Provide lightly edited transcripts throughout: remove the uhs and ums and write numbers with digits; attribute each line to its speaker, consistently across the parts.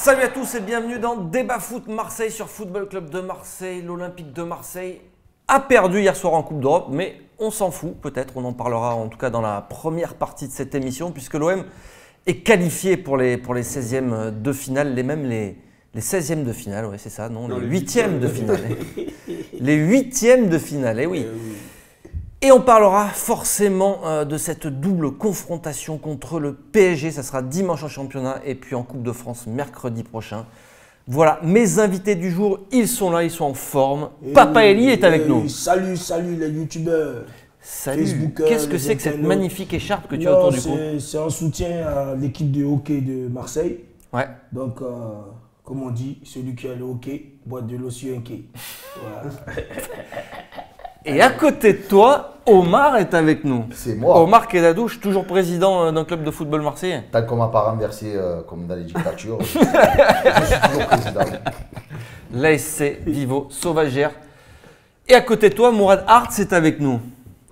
Speaker 1: Salut à tous et bienvenue dans Débat Foot Marseille sur Football Club de Marseille. L'Olympique de Marseille a perdu hier soir en Coupe d'Europe, mais on s'en fout peut-être. On en parlera en tout cas dans la première partie de cette émission puisque l'OM est qualifié pour les 16e de finale, les 16e de finale, ouais c'est ça, non, les 8e de finale. Les 8e de finale, eh oui. Et on parlera forcément de cette double confrontation contre le PSG. Ça sera dimanche en championnat et puis en Coupe de France mercredi prochain. Voilà, mes invités du jour, ils sont là, ils sont en forme. Papa Eli est avec nous.
Speaker 2: Salut les youtubeurs.
Speaker 1: Salut, qu'est-ce que c'est que cette magnifique écharpe que tu as autour du cou?
Speaker 2: C'est un soutien à l'équipe de hockey de Marseille.
Speaker 1: Ouais.
Speaker 2: Donc, comme on dit, celui qui a le hockey boit de l'eau sur un quai. Voilà.
Speaker 1: Et à côté de toi, Omar est avec nous.
Speaker 3: C'est moi.
Speaker 1: Omar Kedadouche, toujours président d'un club de football marseillais.
Speaker 3: Tant qu'on ne m'a pas renversé comme dans les dictatures, je suis toujours président.
Speaker 1: L'ASC Vivo Sauvagère. Et à côté de toi, Mourad Hartz est avec nous.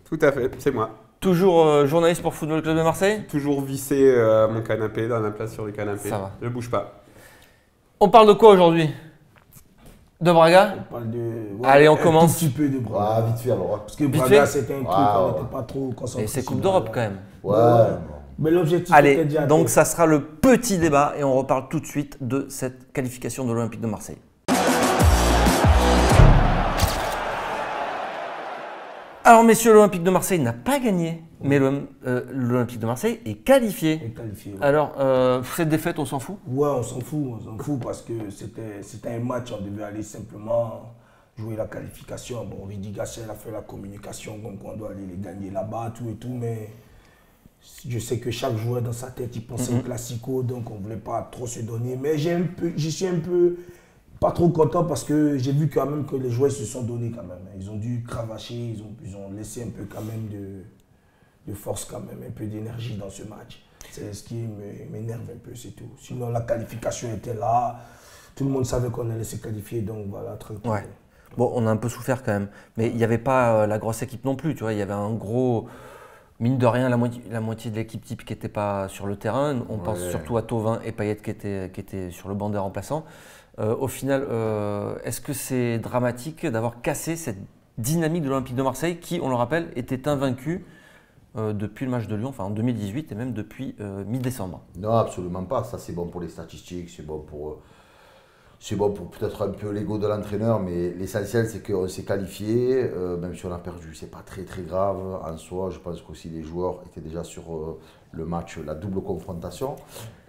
Speaker 4: Tout à fait, c'est moi.
Speaker 1: Toujours journaliste pour Football Club de Marseille.
Speaker 4: Toujours vissé à mon canapé, dans la place sur le canapé.
Speaker 1: Ça va.
Speaker 4: Je bouge pas.
Speaker 1: On parle de quoi aujourd'hui? De Braga?
Speaker 2: On parle de. Ouais,
Speaker 1: allez, on commence.
Speaker 2: Un petit peu de Braga.
Speaker 3: Ah, vite fait alors.
Speaker 2: Parce que
Speaker 1: Vite
Speaker 2: Braga,
Speaker 1: fait.
Speaker 2: c'était un truc qu'on n'était pas trop concentré.
Speaker 1: Et c'est Coupe d'Europe quand même.
Speaker 3: Ouais.
Speaker 2: Mais l'objectif
Speaker 1: Allez,
Speaker 2: était déjà.
Speaker 1: donc ça sera le petit débat et on reparle tout de suite de cette qualification de l'Olympique de Marseille. Alors messieurs, l'Olympique de Marseille n'a pas gagné, mais l'Olympique de Marseille est qualifié.
Speaker 2: Qualifié, ouais.
Speaker 1: Alors, cette défaite, on s'en fout?
Speaker 2: Ouais, on s'en fout parce que c'était un match, on devait aller simplement jouer la qualification. Bon, Ridi Gassel a fait la communication, donc on doit aller les gagner là-bas, tout et tout, mais je sais que chaque joueur dans sa tête, il pensait au classico, donc on ne voulait pas trop se donner. Mais je suis un peu pas trop content parce que j'ai vu quand même que les joueurs se sont donnés quand même. Ils ont dû cravacher, ils ont laissé un peu quand même de force quand même, un peu d'énergie dans ce match. C'est ce qui m'énerve un peu, c'est tout. Sinon la qualification était là, tout le monde savait qu'on allait se qualifier, donc voilà, tranquille.
Speaker 1: Ouais. Bon, on a un peu souffert quand même, mais il n'y avait pas la grosse équipe non plus, tu vois, il y avait un gros, mine de rien, la moitié de l'équipe type qui n'était pas sur le terrain. On pense surtout à Thauvin et Payet qui étaient sur le banc des remplaçants. Au final, est-ce que c'est dramatique d'avoir cassé cette dynamique de l'Olympique de Marseille qui, on le rappelle, était invaincu depuis le match de Lyon, enfin en 2018 et même depuis mi-décembre?
Speaker 3: Non, absolument pas. Ça, c'est bon pour les statistiques, c'est bon pour peut-être un peu l'ego de l'entraîneur, mais l'essentiel, c'est qu'on s'est qualifié. Même si on a perdu, c'est pas très grave en soi. Je pense qu'aussi les joueurs étaient déjà sur le match, la double confrontation.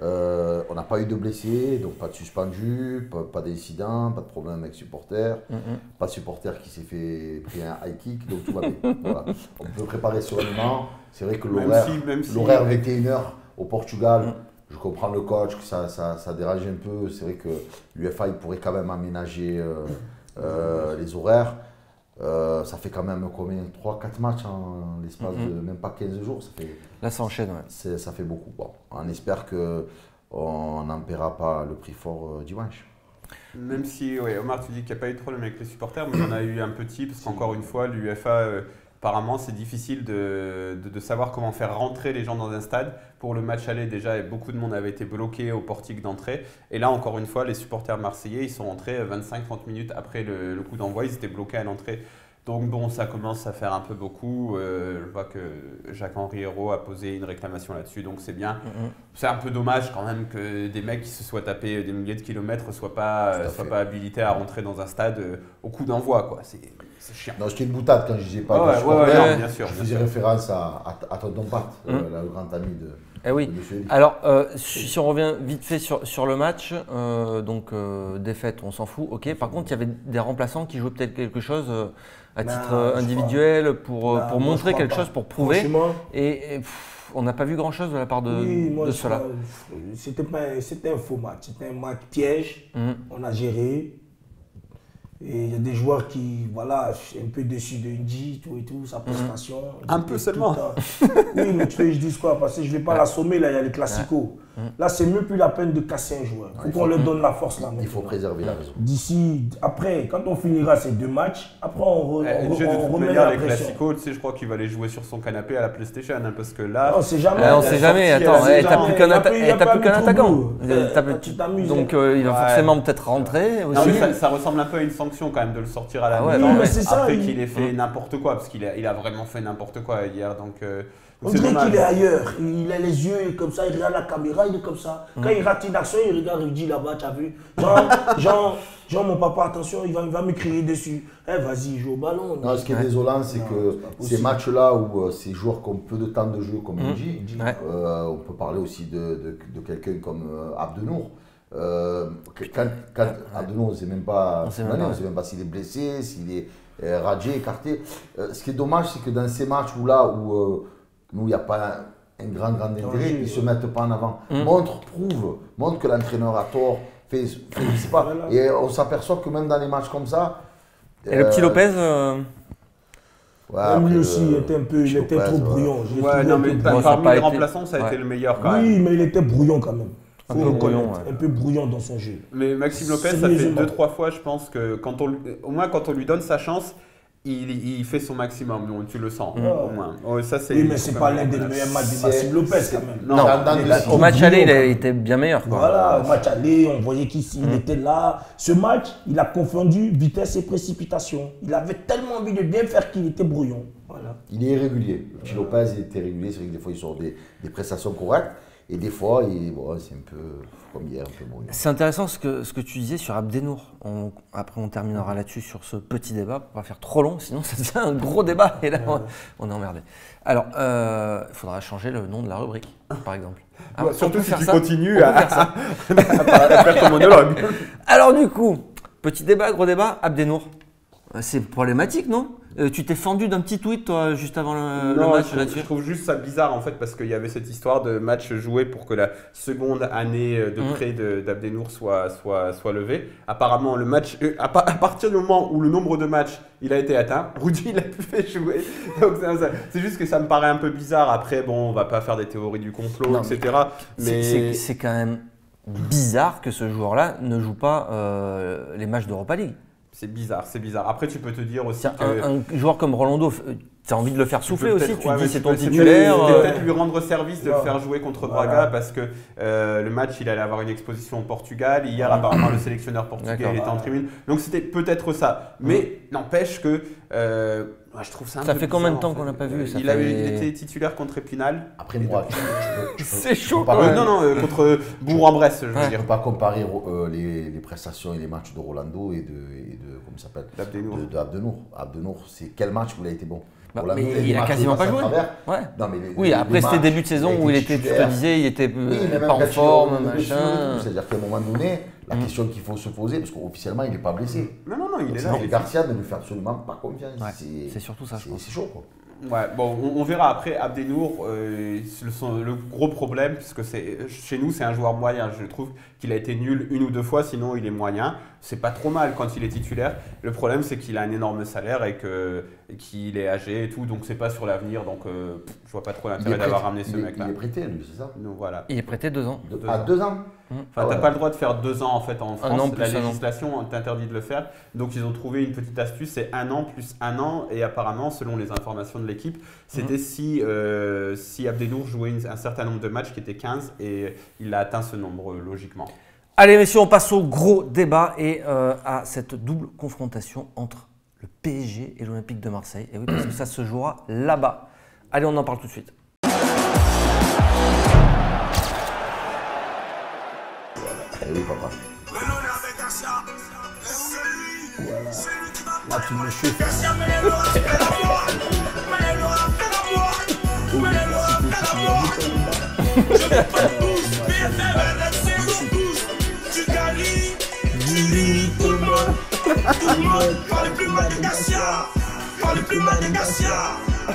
Speaker 3: On n'a pas eu de blessés, donc pas de suspendus, pas d'incidents, pas de problème avec supporters, pas de supporter qui s'est fait pris un high kick, donc tout va bien. Voilà. On peut préparer sereinement. C'est vrai que l'horaire 21h au Portugal, je comprends le coach, que ça dérange un peu. C'est vrai que l'UEFA pourrait quand même aménager les horaires. Ça fait quand même combien? 3-4 matchs en l'espace de même pas 15 jours.
Speaker 1: Là, ça enchaîne, ouais.
Speaker 3: Ça fait beaucoup. Bon, on espère qu'on n'en paiera pas le prix fort dimanche.
Speaker 4: Même si, Omar, tu dis qu'il n'y a pas eu de problème avec les supporters, mais il y en a eu un petit, parce qu'encore une fois, l'UEFA, apparemment, c'est difficile de savoir comment faire rentrer les gens dans un stade. Pour le match aller, déjà, beaucoup de monde avait été bloqué au portique d'entrée. Et là, encore une fois, les supporters marseillais, ils sont rentrés 25-30 minutes après le coup d'envoi. Ils étaient bloqués à l'entrée. Donc bon, ça commence à faire un peu beaucoup. Je vois que Jacques-Henri Hérault a posé une réclamation là-dessus, donc c'est bien. C'est un peu dommage quand même que des mecs qui se soient tapés des milliers de kilomètres ne soient pas habilités à rentrer dans un stade au coup d'envoi, quoi. C'est chiant.
Speaker 3: Non, c'était une boutade quand je disais pas.
Speaker 1: Ouais,
Speaker 4: bien sûr.
Speaker 3: Je faisais référence à Tonton Pat, le grand ami de.
Speaker 1: Eh oui. Alors, si on revient vite fait sur le match, défaite, on s'en fout, ok. Par contre, il y avait des remplaçants qui jouaient peut-être quelque chose à titre individuel pour montrer quelque chose, pour prouver. Et on n'a pas vu grand-chose de la part de cela.
Speaker 2: C'était un faux match, c'était un match piège. On a géré. Et il y a des joueurs qui, voilà, un peu déçus de Indy, tout et tout, sa prestation.
Speaker 4: Un peu seulement.
Speaker 2: Oui, mais tu veux que je dise quoi? Parce que je ne vais pas l'assommer, là, il y a les classicos. Là, c'est même plus la peine de casser un joueur. Il faut qu'on leur donne la force là.
Speaker 3: Il faut préserver la raison.
Speaker 2: D'ici, après, quand on finira ces 2 matchs, après on
Speaker 4: De toute
Speaker 2: remet
Speaker 4: manière,
Speaker 2: la
Speaker 4: les
Speaker 2: pression.
Speaker 4: Clasico, tu sais, je crois qu'il va aller jouer sur son canapé à la PlayStation, hein, parce que là,
Speaker 2: Non, c'est jamais.
Speaker 1: On sait jamais, attends, t'as plus qu'un attaquant.
Speaker 2: Tu t'amuses.
Speaker 1: Donc il va forcément peut-être rentrer
Speaker 4: non,
Speaker 1: aussi.
Speaker 4: mais ça ressemble un peu à une sanction quand même de le sortir à la
Speaker 1: ouais,
Speaker 4: mi-temps,
Speaker 2: oui, mais c'est ça,
Speaker 4: après
Speaker 2: il-
Speaker 4: qu'il ait fait n'importe quoi, parce qu'il a vraiment fait n'importe quoi hier, donc
Speaker 2: On
Speaker 4: c'est
Speaker 2: dirait
Speaker 4: dommage.
Speaker 2: qu'il est ailleurs. Il a les yeux comme ça, il regarde la caméra, il est comme ça. Quand il rate une action, il regarde, il dit là-bas, tu as vu. Genre, mon papa, attention, il va me crier dessus. Eh, vas-y, joue au ballon.
Speaker 3: Non, ce qui est désolant, c'est
Speaker 2: Non,
Speaker 3: que
Speaker 2: c'est pas
Speaker 3: ces
Speaker 2: possible.
Speaker 3: matchs-là où ces joueurs qui ont peu de temps de jeu, comme on dit,
Speaker 1: Ouais.
Speaker 3: on peut parler aussi de quelqu'un comme Abdenour. Quand Abdenour, on ne sait même pas s'il est blessé, s'il est radié, écarté. Ce qui est dommage, c'est que dans ces matchs où nous, il n'y a pas un grand intérêt, ils ne se mettent pas en avant. Montre que l'entraîneur a tort, fait je sais pas.
Speaker 2: Voilà.
Speaker 3: Et on s'aperçoit que même dans les matchs comme ça.
Speaker 1: Et le petit Lopez,
Speaker 3: Ouais,
Speaker 2: Même lui
Speaker 3: après,
Speaker 2: aussi, il était trop brouillon. Je l'ai
Speaker 4: Ouais,
Speaker 2: trouvé
Speaker 4: non,
Speaker 2: un peu
Speaker 4: mais
Speaker 2: brouillon.
Speaker 1: ça a
Speaker 4: parmi
Speaker 1: pas
Speaker 4: les
Speaker 1: été-
Speaker 4: remplaçants, ça a été
Speaker 1: ouais.
Speaker 4: le meilleur quand même.
Speaker 2: Oui, mais il était brouillon quand même.
Speaker 1: Un
Speaker 2: Faut
Speaker 1: peu brouillon,
Speaker 2: reconnaître.
Speaker 1: ouais.
Speaker 2: Un peu brouillon dans son jeu.
Speaker 4: Mais Maxime Lopez, ça fait
Speaker 2: Sérieusement.
Speaker 4: 2-3 fois, je pense que au moins quand on lui donne sa chance, il fait son maximum, donc tu le sens, au moins. Oh, ça, c'est
Speaker 2: Oui, mais c'est pas l'un des meilleurs matchs de Maxime Lopez quand même.
Speaker 4: Non,
Speaker 1: au match aller, il était bien meilleur. Quoi.
Speaker 2: Voilà, au match aller, on voyait qu'il était là. Ce match, il a confondu vitesse et précipitation. Il avait tellement envie de bien faire qu'il était brouillon. Voilà.
Speaker 3: Il est irrégulier. Le petit Lopez, il était régulier. C'est vrai que des fois, il sort des prestations correctes. Et des fois, c'est un peu comme hier, un peu brouillon.
Speaker 1: C'est intéressant ce que tu disais sur Abdenour. Après, on terminera là-dessus sur ce petit débat pour pas faire trop long, sinon ça devient un gros débat et là, on est emmerdé. Alors, il faudra changer le nom de la rubrique, par exemple. Ah,
Speaker 4: surtout
Speaker 1: on peut
Speaker 4: si
Speaker 1: faire
Speaker 4: tu
Speaker 1: ça.
Speaker 4: continues
Speaker 1: On peut
Speaker 4: à
Speaker 1: faire ça.
Speaker 4: faire ton monologue.
Speaker 1: Alors du coup, petit débat, gros débat, Abdenour. C'est problématique, non Tu t'es fendu d'un petit tweet, toi, juste avant le
Speaker 4: Non,
Speaker 1: match
Speaker 4: je
Speaker 1: là-dessus.
Speaker 4: trouve juste ça bizarre en fait parce qu'il y avait cette histoire de match joué pour que la seconde année de prêt d'Abdenour soit levée. Apparemment, le match, à partir du moment où le nombre de matchs il a été atteint, Rudy l'a plus fait jouer. Donc c'est juste que ça me paraît un peu bizarre. Après, bon, on va pas faire des théories du complot,
Speaker 1: Non,
Speaker 4: etc. Mais
Speaker 1: C'est quand même bizarre que ce joueur-là ne joue pas les matchs d'Europa League.
Speaker 4: c'est bizarre, c'est bizarre. Après, tu peux te dire aussi
Speaker 1: C'est
Speaker 4: que
Speaker 1: un joueur comme Rolando, tu as envie de le faire souffler
Speaker 4: peux
Speaker 1: aussi.
Speaker 4: peut-être-
Speaker 1: Tu
Speaker 4: ouais,
Speaker 1: te dis
Speaker 4: mais
Speaker 1: c'est
Speaker 4: tu
Speaker 1: ton
Speaker 4: peux-
Speaker 1: titulaire.
Speaker 4: tu peux peut-être lui rendre service de le
Speaker 2: Ouais.
Speaker 4: faire jouer contre
Speaker 2: Voilà.
Speaker 4: Braga parce que le match il allait avoir une exposition au Portugal. Hier apparemment le sélectionneur portugais
Speaker 1: D'accord.
Speaker 4: était en tribune. Donc c'était peut-être ça. Mais n'empêche que moi, je trouve ça un
Speaker 1: Ça
Speaker 4: peu
Speaker 1: fait combien de
Speaker 4: bizarre,
Speaker 1: temps
Speaker 4: en
Speaker 1: qu'on
Speaker 4: fait.
Speaker 1: l'a pas vu? Ça
Speaker 4: Il
Speaker 1: fait-
Speaker 4: était titulaire contre Épinal.
Speaker 3: Après, moi,
Speaker 1: C'est chaud,
Speaker 3: quand
Speaker 1: quand
Speaker 3: même.
Speaker 1: même.
Speaker 4: Contre Bourg-en-Bresse, je veux
Speaker 1: Ouais.
Speaker 3: je ne
Speaker 4: dire.
Speaker 3: peux pas comparer les prestations et les matchs de Rolando et de comment ça s'appelle
Speaker 4: D'Abdenour.
Speaker 3: de Abdenour. Abdenour, c'est quel match où il a été bon?
Speaker 1: Bah,
Speaker 3: Rolando,
Speaker 1: mais
Speaker 3: les
Speaker 1: il a
Speaker 3: matchs
Speaker 1: quasiment
Speaker 3: où
Speaker 1: pas
Speaker 3: passe à
Speaker 1: joué.
Speaker 3: travers.
Speaker 1: Ouais.
Speaker 3: Non, mais
Speaker 1: Oui, après c'était début de saison où il était, tu te
Speaker 3: titulaire.
Speaker 1: disais, il était
Speaker 3: Oui, mais même
Speaker 1: pas en
Speaker 3: quand il
Speaker 1: forme,
Speaker 3: est blessé et
Speaker 1: machin.
Speaker 3: tout, c'est-à-dire qu'à un moment donné, la question qu'il faut se poser, parce qu'officiellement il n'est pas blessé.
Speaker 4: Non, il est là.
Speaker 3: Sinon,
Speaker 4: il est-
Speaker 3: Garcia ne lui fait absolument pas confiance.
Speaker 1: Ouais, c'est surtout ça, je pense.
Speaker 3: C'est chaud, quoi.
Speaker 4: Ouais, bon, on verra après. Abdenour, le gros problème, puisque chez nous, c'est un joueur moyen. Je trouve qu'il a été nul une ou deux fois, sinon il est moyen. C'est pas trop mal quand il est titulaire. Le problème, c'est qu'il a un énorme salaire et qu'il est âgé et tout, donc c'est pas sur l'avenir. Donc je vois pas trop l'intérêt d'avoir ramené ce mec-là.
Speaker 3: Il est prêté, lui, c'est ça?
Speaker 4: Donc voilà.
Speaker 1: Il est prêté 2 ans.
Speaker 3: À 2 ans?
Speaker 4: Enfin, t'as pas le droit de faire 2 ans en fait en France.
Speaker 1: an plus
Speaker 4: La
Speaker 1: un an.
Speaker 4: législation t'interdit de le faire. Donc ils ont trouvé une petite astuce, c'est 1 an plus 1 an. Et apparemment, selon les informations de l'équipe, c'était si Abdenour jouait un certain nombre de matchs, qui était 15, et il a atteint ce nombre logiquement.
Speaker 1: Allez messieurs, on passe au gros débat et à cette double confrontation entre le PSG et l'Olympique de Marseille. Et oui, parce que ça se jouera là-bas. Allez, on en parle tout de suite.
Speaker 3: Eh oui, papa.
Speaker 2: Là, tu me chauffes.
Speaker 5: Parle plus mal de Garcia. Parle plus mal de Garcia.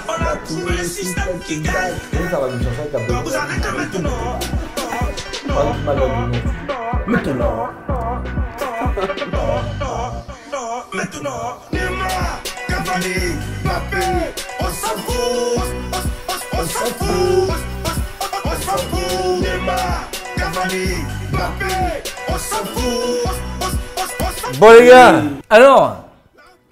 Speaker 5: On a trouvé le système qui gagne.
Speaker 3: Comment ça va nous chercher avec Abdenour?
Speaker 5: Vous allez que maintenant.
Speaker 3: Pas du mal d'Abdenour.
Speaker 2: Maintenant,
Speaker 5: Maintenant, Neymar, Cavani, Mbappé, on s'en fout. On s'en fout. On s'en fout. Neymar, Cavani, Mbappé, on s'en fout.
Speaker 1: Bon les gars, alors,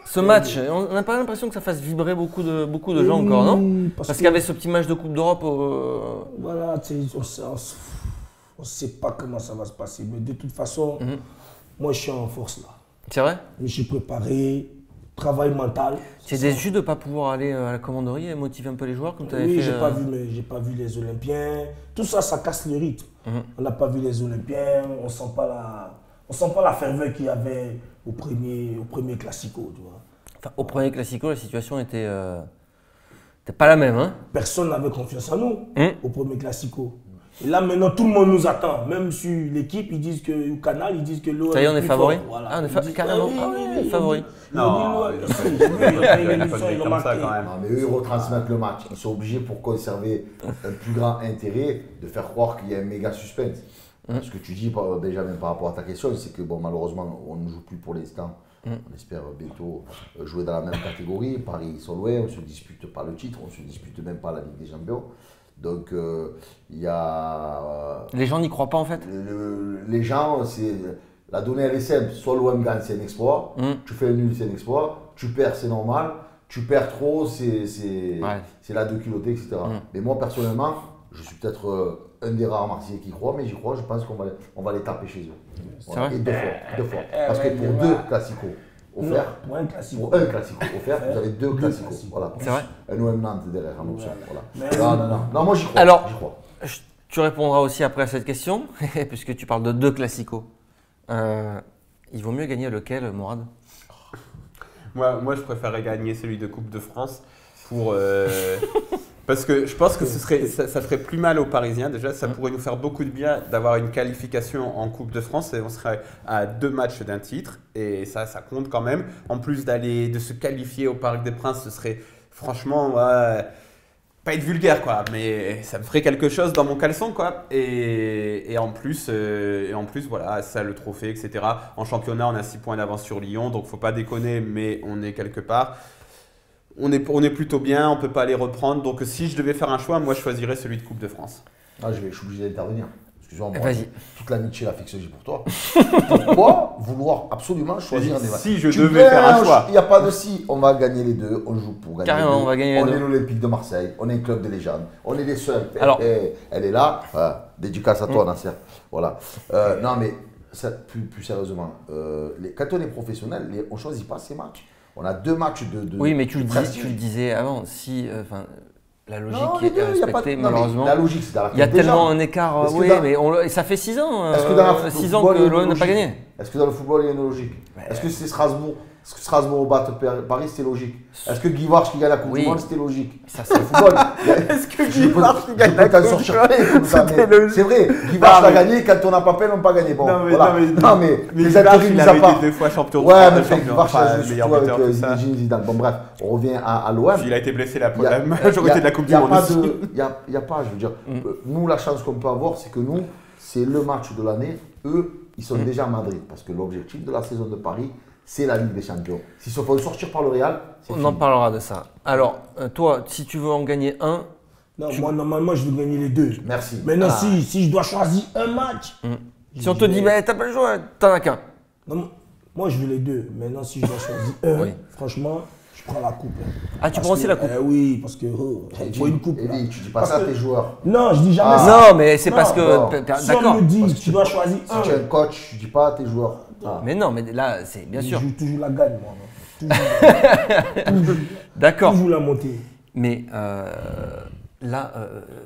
Speaker 1: ce match, on n'a pas l'impression que ça fasse vibrer beaucoup de gens encore, non? Parce qu'il y avait ce petit match de Coupe d'Europe.
Speaker 2: Voilà, on ne sait pas comment ça va se passer. Mais de toute façon, moi je suis en force là.
Speaker 1: C'est vrai?
Speaker 2: Je suis préparé, travail mental.
Speaker 1: C'est déçu de ne pas pouvoir aller à la commanderie et motiver un peu les joueurs comme tu avais
Speaker 2: Oui,
Speaker 1: fait.
Speaker 2: j'ai pas vu les Olympiens. Tout ça, ça casse le rythme. On n'a pas vu les Olympiens, on ne sent pas la ferveur qu'il y avait au premier Classico, tu vois.
Speaker 1: Enfin, au premier Classico, la situation était pas la même, hein?
Speaker 2: Personne n'avait confiance en nous au premier Classico. Et là, maintenant, tout le monde nous attend. Même sur l'équipe, ils disent que, au canal, ils disent que l'OM.
Speaker 1: Ça y est, on est favori.
Speaker 2: Voilà.
Speaker 1: Ah, on est carrément favori.
Speaker 4: Non,
Speaker 2: ils
Speaker 4: pas comme ça quand même.
Speaker 3: Non, mais eux, ils retransmettent le match. Ils sont obligés, pour conserver un plus grand intérêt, de faire croire qu'il y a un méga suspense. Ce que tu dis, Benjamin, par rapport à ta question, c'est que bon, malheureusement, on ne joue plus pour l'instant. On espère bientôt jouer dans la même catégorie. Paris, ils sont loin, on ne se dispute pas le titre, on ne se dispute même pas la Ligue des Champions. Donc, il y a.
Speaker 1: Les gens n'y croient pas en fait?
Speaker 3: Les gens, la donnée elle est simple. Soit l'OM gagne, c'est un exploit. Tu fais un nul, c'est un exploit. Tu perds, c'est normal. Tu perds trop, c'est la de culotté, etc. Mais moi, personnellement, je suis peut-être un des rares Marseillais qui croit, mais j'y crois. Je pense qu'on va les taper chez eux. Voilà. Et deux fois. Parce que pour deux classicos offerts, pour un classico offert, vous avez deux classicos. Voilà.
Speaker 1: C'est vrai?
Speaker 3: Un OM Nantes derrière en option. Voilà. Non, moi j'y crois.
Speaker 1: Alors, tu répondras aussi après à cette question, puisque tu parles de deux classicos. Il vaut mieux gagner lequel, Mourad?
Speaker 4: Moi, je préférerais gagner celui de Coupe de France pour. Parce que je pense que ça ferait plus mal aux Parisiens. Déjà, ça pourrait nous faire beaucoup de bien d'avoir une qualification en Coupe de France et on serait à 2 matchs d'un titre. Et ça compte quand même. En plus de se qualifier au Parc des Princes, ce serait franchement, pas être vulgaire quoi, mais ça me ferait quelque chose dans mon caleçon quoi. Et en plus, voilà, ça le trophée, etc. En championnat, on a 6 points d'avance sur Lyon, donc faut pas déconner, mais on est quelque part. On est plutôt bien, on ne peut pas les reprendre. Donc si je devais faire un choix, moi je choisirais celui de Coupe de France.
Speaker 3: Ah, je suis obligé d'intervenir. Excuse-moi, moi,
Speaker 1: vas-y.
Speaker 3: Toute l'amitié, l'affection que j'ai pour toi. Pourquoi vouloir absolument choisir des matchs?
Speaker 4: Si je devais faire un choix.
Speaker 3: Il n'y a pas de si, on va gagner les deux, on joue pour gagner
Speaker 1: Carrément,
Speaker 3: les deux.
Speaker 1: on va gagner les
Speaker 3: On
Speaker 1: deux.
Speaker 3: est l'Olympique de Marseille, on est un club de légende, on est les seuls.
Speaker 1: Alors,
Speaker 3: elle est là, dédicace à toi Nasser. Voilà. Non mais, plus sérieusement, quand on est professionnel, on ne choisit pas ces matchs. On a 2 matchs de
Speaker 1: Oui, mais tu le disais avant, si la logique est respectée,
Speaker 3: non,
Speaker 1: malheureusement.
Speaker 3: la logique, c'est dans la
Speaker 1: Il y a
Speaker 3: tête des
Speaker 1: tellement
Speaker 3: gens.
Speaker 1: un écart,
Speaker 3: Est-ce que
Speaker 1: oui,
Speaker 3: dans-
Speaker 1: mais ça fait 6 ans,
Speaker 3: Est-ce que dans le
Speaker 1: 6 ans
Speaker 3: football,
Speaker 1: que
Speaker 3: il y a une
Speaker 1: l'OM n'a pas
Speaker 3: logique
Speaker 1: gagné.
Speaker 3: Est-ce que dans le football, il y a une logique? Est-ce que c'est Strasbourg? Est-ce que Strasbourg batte Paris, c'était logique? Est-ce que Guy Varche qui gagne la Coupe
Speaker 1: Oui.
Speaker 3: du Monde, c'était logique?
Speaker 1: Ça,
Speaker 3: C'est le football.
Speaker 4: Est-ce que Guy Varche qui gagne
Speaker 3: Je
Speaker 4: la
Speaker 3: peux t'en
Speaker 4: Coupe
Speaker 3: sortir
Speaker 4: du Monde,
Speaker 3: plein comme ça,
Speaker 4: c'était
Speaker 3: mais
Speaker 4: logique.
Speaker 3: c'est vrai. Guy Varche
Speaker 4: Non,
Speaker 3: l'a
Speaker 4: mais-
Speaker 3: gagné, quand on n'a pas fait, on n'a pas gagné. Bon,
Speaker 4: Non, mais-
Speaker 3: voilà.
Speaker 4: non, mais
Speaker 3: les
Speaker 4: Guy Varche,
Speaker 3: intérim
Speaker 4: il
Speaker 3: mis
Speaker 4: avait
Speaker 3: à part.
Speaker 4: été 2 fois champion de
Speaker 3: Ouais,
Speaker 4: France,
Speaker 3: mais fait Guy Varche a joué
Speaker 4: meilleur
Speaker 3: surtout avec
Speaker 4: buteur, tout ça.
Speaker 3: Zinedine Zidane. Bon, bref, on revient à l'OM.
Speaker 4: Il a été blessé
Speaker 3: Il y a-
Speaker 4: la majorité de la Coupe du Monde aussi.
Speaker 3: Il n'y a pas, je veux dire, nous, la chance qu'on peut avoir, c'est que nous, c'est le match de l'année. Eux, ils sont déjà à Madrid. Parce que l'objectif de la saison de Paris, c'est la Ligue des Champions. S'ils se font sortir par le Real, c'est
Speaker 1: On
Speaker 3: fini.
Speaker 1: en parlera de ça. Alors, toi, si tu veux en gagner un,
Speaker 2: Non, moi, normalement, je veux gagner les deux.
Speaker 3: Merci.
Speaker 2: Maintenant, si je dois choisir un match,
Speaker 1: si on te dit, t'as pas le choix, t'en as qu'un.
Speaker 2: non, moi, je veux les deux. Maintenant, si je dois choisir un,
Speaker 1: Oui.
Speaker 2: franchement, je prends la coupe.
Speaker 1: Ah, tu prends aussi la coupe?
Speaker 2: Oui, parce que il faut une coupe. là.
Speaker 3: Eddie, tu dis pas
Speaker 2: Parce
Speaker 3: ça à
Speaker 2: que-
Speaker 3: tes joueurs.
Speaker 2: Non, je dis jamais ça.
Speaker 1: Non, mais c'est parce
Speaker 3: non.
Speaker 1: que.
Speaker 2: Si on
Speaker 1: D'accord.
Speaker 2: me dit, tu dois choisir
Speaker 3: Si tu es un
Speaker 2: un.
Speaker 3: coach, tu dis pas à tes joueurs. Ah.
Speaker 1: Mais non, mais là, c'est bien
Speaker 2: Je
Speaker 1: sûr.
Speaker 2: joue toujours la gagne, moi.
Speaker 1: D'accord.
Speaker 2: Toujours la montée.
Speaker 1: Mais là,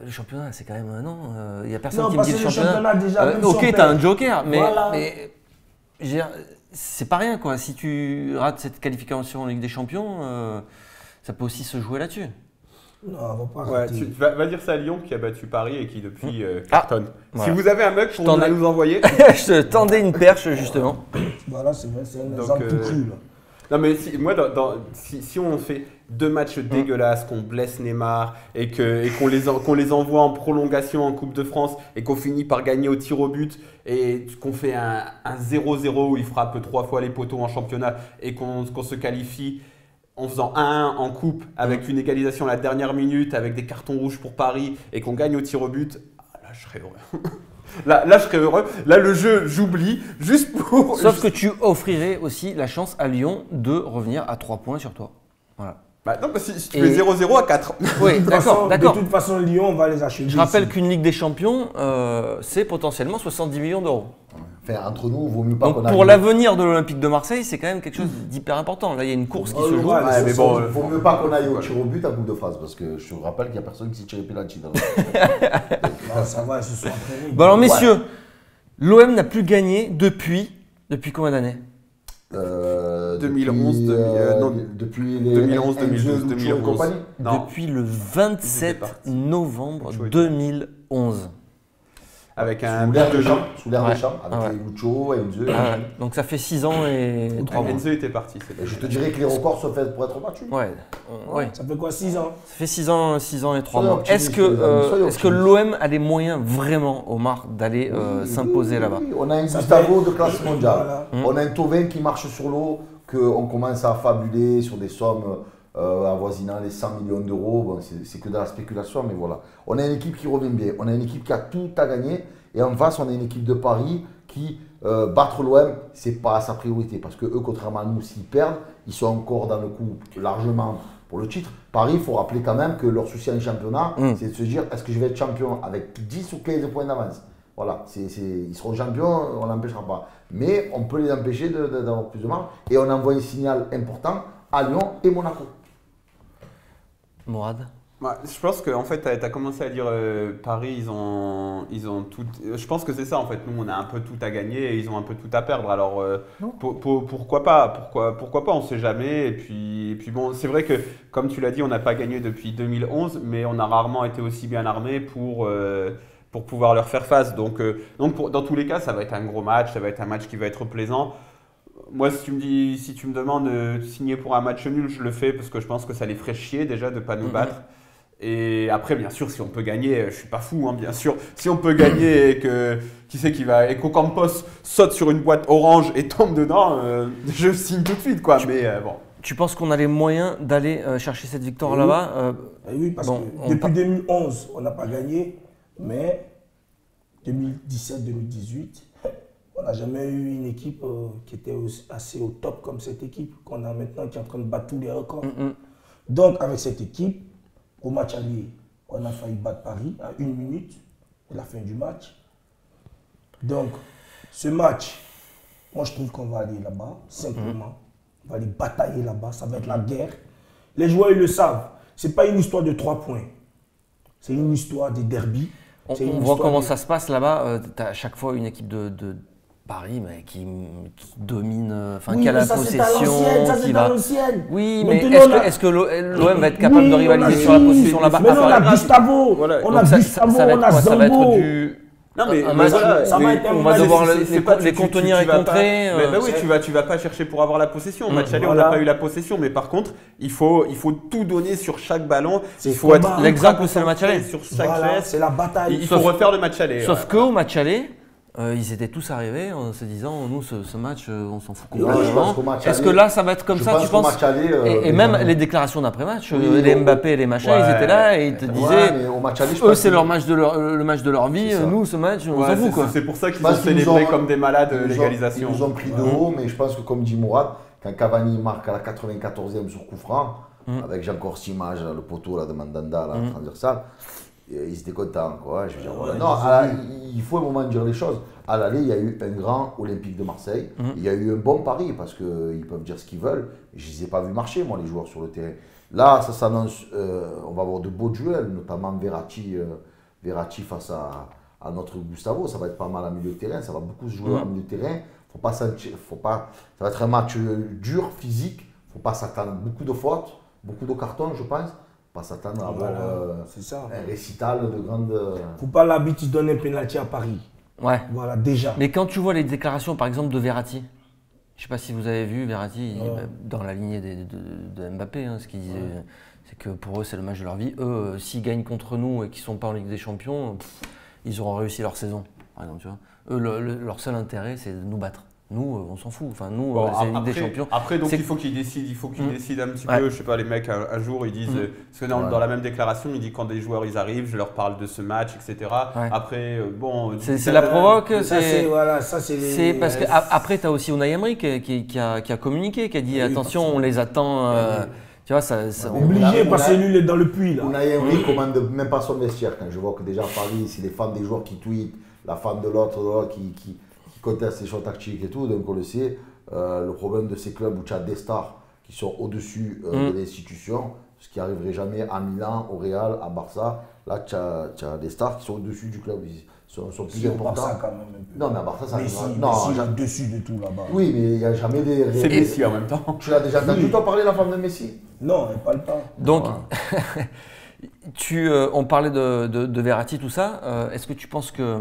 Speaker 1: le championnat, c'est quand même un an. Il n'y a personne
Speaker 2: Non,
Speaker 1: qui me
Speaker 2: parce
Speaker 1: dit
Speaker 2: que
Speaker 1: le
Speaker 2: le
Speaker 1: championnat.
Speaker 2: championnat, déjà, même si
Speaker 1: Ok,
Speaker 2: on
Speaker 1: t'as
Speaker 2: perd.
Speaker 1: un joker, mais,
Speaker 2: Voilà.
Speaker 1: je veux dire, c'est pas rien quoi. Si tu rates cette qualification en Ligue des Champions, ça peut aussi se jouer là-dessus.
Speaker 2: Non, on va pas
Speaker 4: Ouais,
Speaker 2: rater.
Speaker 4: tu vas dire ça à Lyon qui a battu Paris et qui depuis cartonne.
Speaker 1: Voilà.
Speaker 4: Si vous avez un mug pour nous envoyer.
Speaker 1: Je te tendais une perche justement.
Speaker 2: Voilà, c'est vrai, c'est un
Speaker 4: Donc,
Speaker 2: exemple tout cru. Là.
Speaker 4: Non mais moi, si on fait 2 matchs dégueulasses, qu'on blesse Neymar et qu'on les envoie en prolongation en Coupe de France et qu'on finit par gagner au tir au but et qu'on fait un 0-0 où il frappe 3 fois les poteaux en championnat et qu'on se qualifie en faisant 1-1 en coupe avec une égalisation à la dernière minute avec des cartons rouges pour Paris et qu'on gagne au tir au but, là je serais heureux. Là, je serais heureux. Là, le jeu, j'oublie, juste pour.
Speaker 1: Sauf que tu offrirais aussi la chance à Lyon de revenir à 3 points sur toi. Voilà.
Speaker 4: Bah non, si tu fais 0-0 à 4.
Speaker 1: Oui, d'accord.
Speaker 2: De toute façon, Lyon, on va les acheter.
Speaker 1: Je rappelle qu'une Ligue des Champions, c'est potentiellement 70 millions d'euros.
Speaker 3: Enfin, entre nous, il vaut mieux pas
Speaker 1: Donc
Speaker 3: qu'on
Speaker 1: pour
Speaker 3: arrive.
Speaker 1: l'avenir de l'Olympique de Marseille, c'est quand même quelque chose d'hyper important. Là, il y a une course qui se joue.
Speaker 3: Ouais, mais bon,
Speaker 4: bon,
Speaker 3: il vaut mieux pas qu'on aille au tir au but à Coupe de France parce que je te rappelle qu'il n'y a personne qui s'est tiré penalty dans le.
Speaker 2: Non, ça va, ils se sont entraînés.
Speaker 1: Bon alors messieurs, l'OM n'a plus gagné depuis combien d'années
Speaker 4: 2011,
Speaker 3: depuis les
Speaker 4: 2011,
Speaker 3: Enzo,
Speaker 4: 2012,
Speaker 3: Lucho et
Speaker 4: 2011.
Speaker 3: compagnie.
Speaker 4: Non.
Speaker 1: Depuis le
Speaker 4: Ils
Speaker 1: 27
Speaker 4: étaient partis.
Speaker 1: novembre
Speaker 4: Lucho était
Speaker 1: 2011.
Speaker 4: Avec un
Speaker 3: Sous l'air
Speaker 4: but
Speaker 3: des
Speaker 4: de
Speaker 3: champs, sous l'air
Speaker 1: Ouais.
Speaker 3: des champs, avec
Speaker 1: Ah ouais.
Speaker 3: les Lucho, Enzo.
Speaker 1: Ah ouais, donc ça fait 6 ans et 3 mois.
Speaker 4: Enzo était parti.
Speaker 3: Et je te dirais que les records sont faits pour être battus.
Speaker 1: Ouais, ouais.
Speaker 2: Ça fait quoi, 6 ans?
Speaker 1: Ça fait 6 ans et 3
Speaker 3: Soyez
Speaker 1: mois.
Speaker 3: optimistes,
Speaker 1: Est-ce que,
Speaker 3: les amis, soyez
Speaker 1: est-ce que
Speaker 3: optimistes.
Speaker 1: l'OM a les moyens vraiment, Omar, d'aller s'imposer là-bas?
Speaker 3: Oui, on a un
Speaker 2: Ça
Speaker 3: Gustavo
Speaker 2: fait-
Speaker 3: de classe mondiale.
Speaker 2: Voilà.
Speaker 3: On a un Thauvin qui marche sur l'eau, qu'on commence à fabuler sur des sommes avoisinant les 100 millions d'euros. Bon, c'est que de la spéculation, mais voilà. On a une équipe qui revient bien. On a une équipe qui a tout à gagner. Et en face, on a une équipe de Paris qui, battre l'OM, c'est pas sa priorité. Parce que eux, contrairement à nous, s'ils perdent, ils sont encore dans le coup largement pour le titre. Paris, il faut rappeler quand même que leur souci en championnat, c'est de se dire, est-ce que je vais être champion avec 10 ou 15 points d'avance? Voilà, ils seront champions, on n'empêchera pas. Mais on peut les empêcher d'avoir plus de marge. Et on envoie un signal important à Lyon et Monaco.
Speaker 1: Mourad?
Speaker 4: Bah, je pense que en fait, tu as commencé à dire Paris, ils ont tout. Je pense que c'est ça en fait. Nous, on a un peu tout à gagner et ils ont un peu tout à perdre. Alors pourquoi pas? Pourquoi pas? On ne sait jamais. Et puis bon, c'est vrai que comme tu l'as dit, on n'a pas gagné depuis 2011, mais on a rarement été aussi bien armés pour pouvoir leur faire face. Donc dans tous les cas, ça va être un gros match. Ça va être un match qui va être plaisant. Moi, si tu me demandes de signer pour un match nul, je le fais parce que je pense que ça les ferait chier déjà de ne pas nous battre. Et après, bien sûr, si on peut gagner, je suis pas fou, hein, bien sûr. Si on peut gagner et que et qu'Ocampos saute sur une boîte orange et tombe dedans, je signe tout de suite, quoi. Mais bon.
Speaker 1: Tu penses qu'on a les moyens d'aller chercher cette victoire là-bas
Speaker 2: Eh oui, parce
Speaker 1: Bon,
Speaker 2: que depuis 2011, on n'a pas gagné, mais 2017-2018, on n'a jamais eu une équipe qui était assez au top comme cette équipe qu'on a maintenant, qui est en train de battre tous les records. Donc, avec cette équipe, au match aller, on a failli battre Paris à 1 minute de la fin du match. Donc, ce match, moi je trouve qu'on va aller là-bas, simplement. On va aller batailler là-bas, ça va être la guerre. Les joueurs, ils le savent. Ce n'est pas une histoire de 3 points. C'est une histoire des derbies.
Speaker 1: On voit comment ça se passe là-bas. Tu as à chaque fois une équipe de Paris mais qui domine, qui a la possession. Oui, mais est-ce que l'OM va être capable de rivaliser sur la possession là-bas?
Speaker 2: Mais non, on a Gustavo, on a Gustavo, on a
Speaker 1: Ça va être
Speaker 2: Zambo.
Speaker 4: Non, mais
Speaker 1: un match,
Speaker 4: voilà,
Speaker 2: ça va être un
Speaker 1: on va
Speaker 2: match,
Speaker 1: devoir
Speaker 4: c'est
Speaker 1: les contenir et
Speaker 4: vas
Speaker 1: contrer.
Speaker 4: pas, oui, tu vas pas chercher pour avoir la possession. Au match aller, on
Speaker 2: Voilà.
Speaker 4: n'a pas eu la possession, mais par contre, il faut tout donner sur chaque ballon.
Speaker 2: C'est
Speaker 4: Il faut être
Speaker 2: combat.
Speaker 1: L'exemple, c'est le match aller.
Speaker 4: sur chaque
Speaker 2: Voilà,
Speaker 4: geste.
Speaker 2: c'est la bataille.
Speaker 4: Il faut refaire le match aller.
Speaker 1: Sauf qu'au match aller, ils étaient tous arrivés en se disant, nous, ce match, on s'en fout
Speaker 3: je pense
Speaker 1: complètement.
Speaker 3: qu'au match
Speaker 1: Est-ce
Speaker 3: aller-
Speaker 1: que là, ça va être comme
Speaker 3: je
Speaker 1: ça,
Speaker 3: pense
Speaker 1: tu
Speaker 3: qu'au
Speaker 1: penses?
Speaker 3: match aller,
Speaker 1: Et même les déclarations d'après-match,
Speaker 3: Oui,
Speaker 1: les
Speaker 3: au-
Speaker 1: Mbappé et les machins,
Speaker 4: Ouais.
Speaker 1: ils étaient là et ils te
Speaker 3: Ouais,
Speaker 1: disaient,
Speaker 3: mais au match aller, je
Speaker 1: eux,
Speaker 3: pense
Speaker 1: c'est
Speaker 3: que-
Speaker 1: le match de leur vie.
Speaker 3: C'est ça.
Speaker 1: Nous, ce match, on
Speaker 4: Ouais,
Speaker 1: s'en fout,
Speaker 4: c'est-
Speaker 1: quoi.
Speaker 4: C'est pour ça qu'ils
Speaker 3: Je pense
Speaker 4: ont
Speaker 3: qu'ils nous
Speaker 4: célébré
Speaker 3: ont-
Speaker 4: comme des malades
Speaker 3: Ils nous ont-
Speaker 4: l'égalisation.
Speaker 3: Ils nous ont pris de haut, mais je pense que comme dit Mourad, quand Cavani marque à la 94e sur coup franc, avec j'ai encore cette image, là, le poteau là, de Mandanda, là, transversal, ils étaient contents. Quoi. Je veux dire, voilà. Non, il faut un moment dire les choses. À l'aller, il y a eu un grand Olympique de Marseille, il y a eu un bon pari parce qu'ils peuvent dire ce qu'ils veulent. Je ne les ai pas vus marcher, moi, les joueurs sur le terrain. Là, ça s'annonce, on va avoir de beaux duels, notamment Verratti face à notre Gustavo. Ça va être pas mal en milieu de terrain, ça va beaucoup se jouer en milieu de terrain. Ça va être un match dur, physique. Il ne faut pas s'attendre à beaucoup de fautes, beaucoup de cartons, je pense. Pas s'attendre à avoir
Speaker 2: c'est ça.
Speaker 3: un récital de grande.
Speaker 2: Faut pas l'habitude de donner un penalty à Paris.
Speaker 1: Ouais.
Speaker 2: Voilà, déjà.
Speaker 1: Mais quand tu vois les déclarations, par exemple, de Verratti, je ne sais pas si vous avez vu Verratti dans la lignée de Mbappé, ce qu'il disait, c'est que pour eux, c'est le match de leur vie. Eux, s'ils gagnent contre nous et qu'ils ne sont pas en Ligue des Champions, ils auront réussi leur saison, par exemple. Tu vois. Eux, leur seul intérêt, c'est de nous battre. Nous, on s'en fout. Enfin, nous,
Speaker 4: Bon,
Speaker 1: c'est la Ligue des Champions.
Speaker 4: Après, donc
Speaker 1: C'est-
Speaker 4: il faut qu'ils décident un petit
Speaker 1: Ouais.
Speaker 4: peu. Je sais pas, les mecs, un jour, ils disent. Parce que dans la même déclaration, il dit quand des joueurs ils arrivent, je leur parle de ce match, etc.
Speaker 1: Ouais.
Speaker 4: Après, bon.
Speaker 1: C'est la provoque.
Speaker 2: Ça, c'est voilà, ça c'est
Speaker 1: C'est parce que après, tu as aussi Unai Emery qui a communiqué, qui a dit attention, on les attend. Tu vois, ça.
Speaker 2: obligé parce que lui il est dans le puits là.
Speaker 3: Unai Emery commande même pas son vestiaire. Quand je vois que déjà à Paris, c'est les fans des joueurs qui tweetent, la fan de l'autre qui conteste ses choix tactiques et tout, donc on le sait. Le problème de ces clubs où tu as des stars qui sont au-dessus de l'institution, ce qui n'arriverait jamais à Milan, au Real, à Barça. Là, tu as des stars qui sont au-dessus du club. Ils sont plus
Speaker 2: Si, au
Speaker 3: importants.
Speaker 2: Barça, quand même un peu.
Speaker 3: Non, mais à Barça, ça
Speaker 2: Messi,
Speaker 3: arrive.
Speaker 2: Messi
Speaker 3: Non,
Speaker 2: est au-dessus de tout là-bas.
Speaker 3: oui, mais il n'y a jamais des.
Speaker 4: C'est Messi en même temps.
Speaker 3: Tu l'as déjà entendu toi parler de la femme de Messi?
Speaker 2: Non, elle parle pas.
Speaker 1: Donc, on parlait de Verratti, tout ça. Est-ce que tu penses que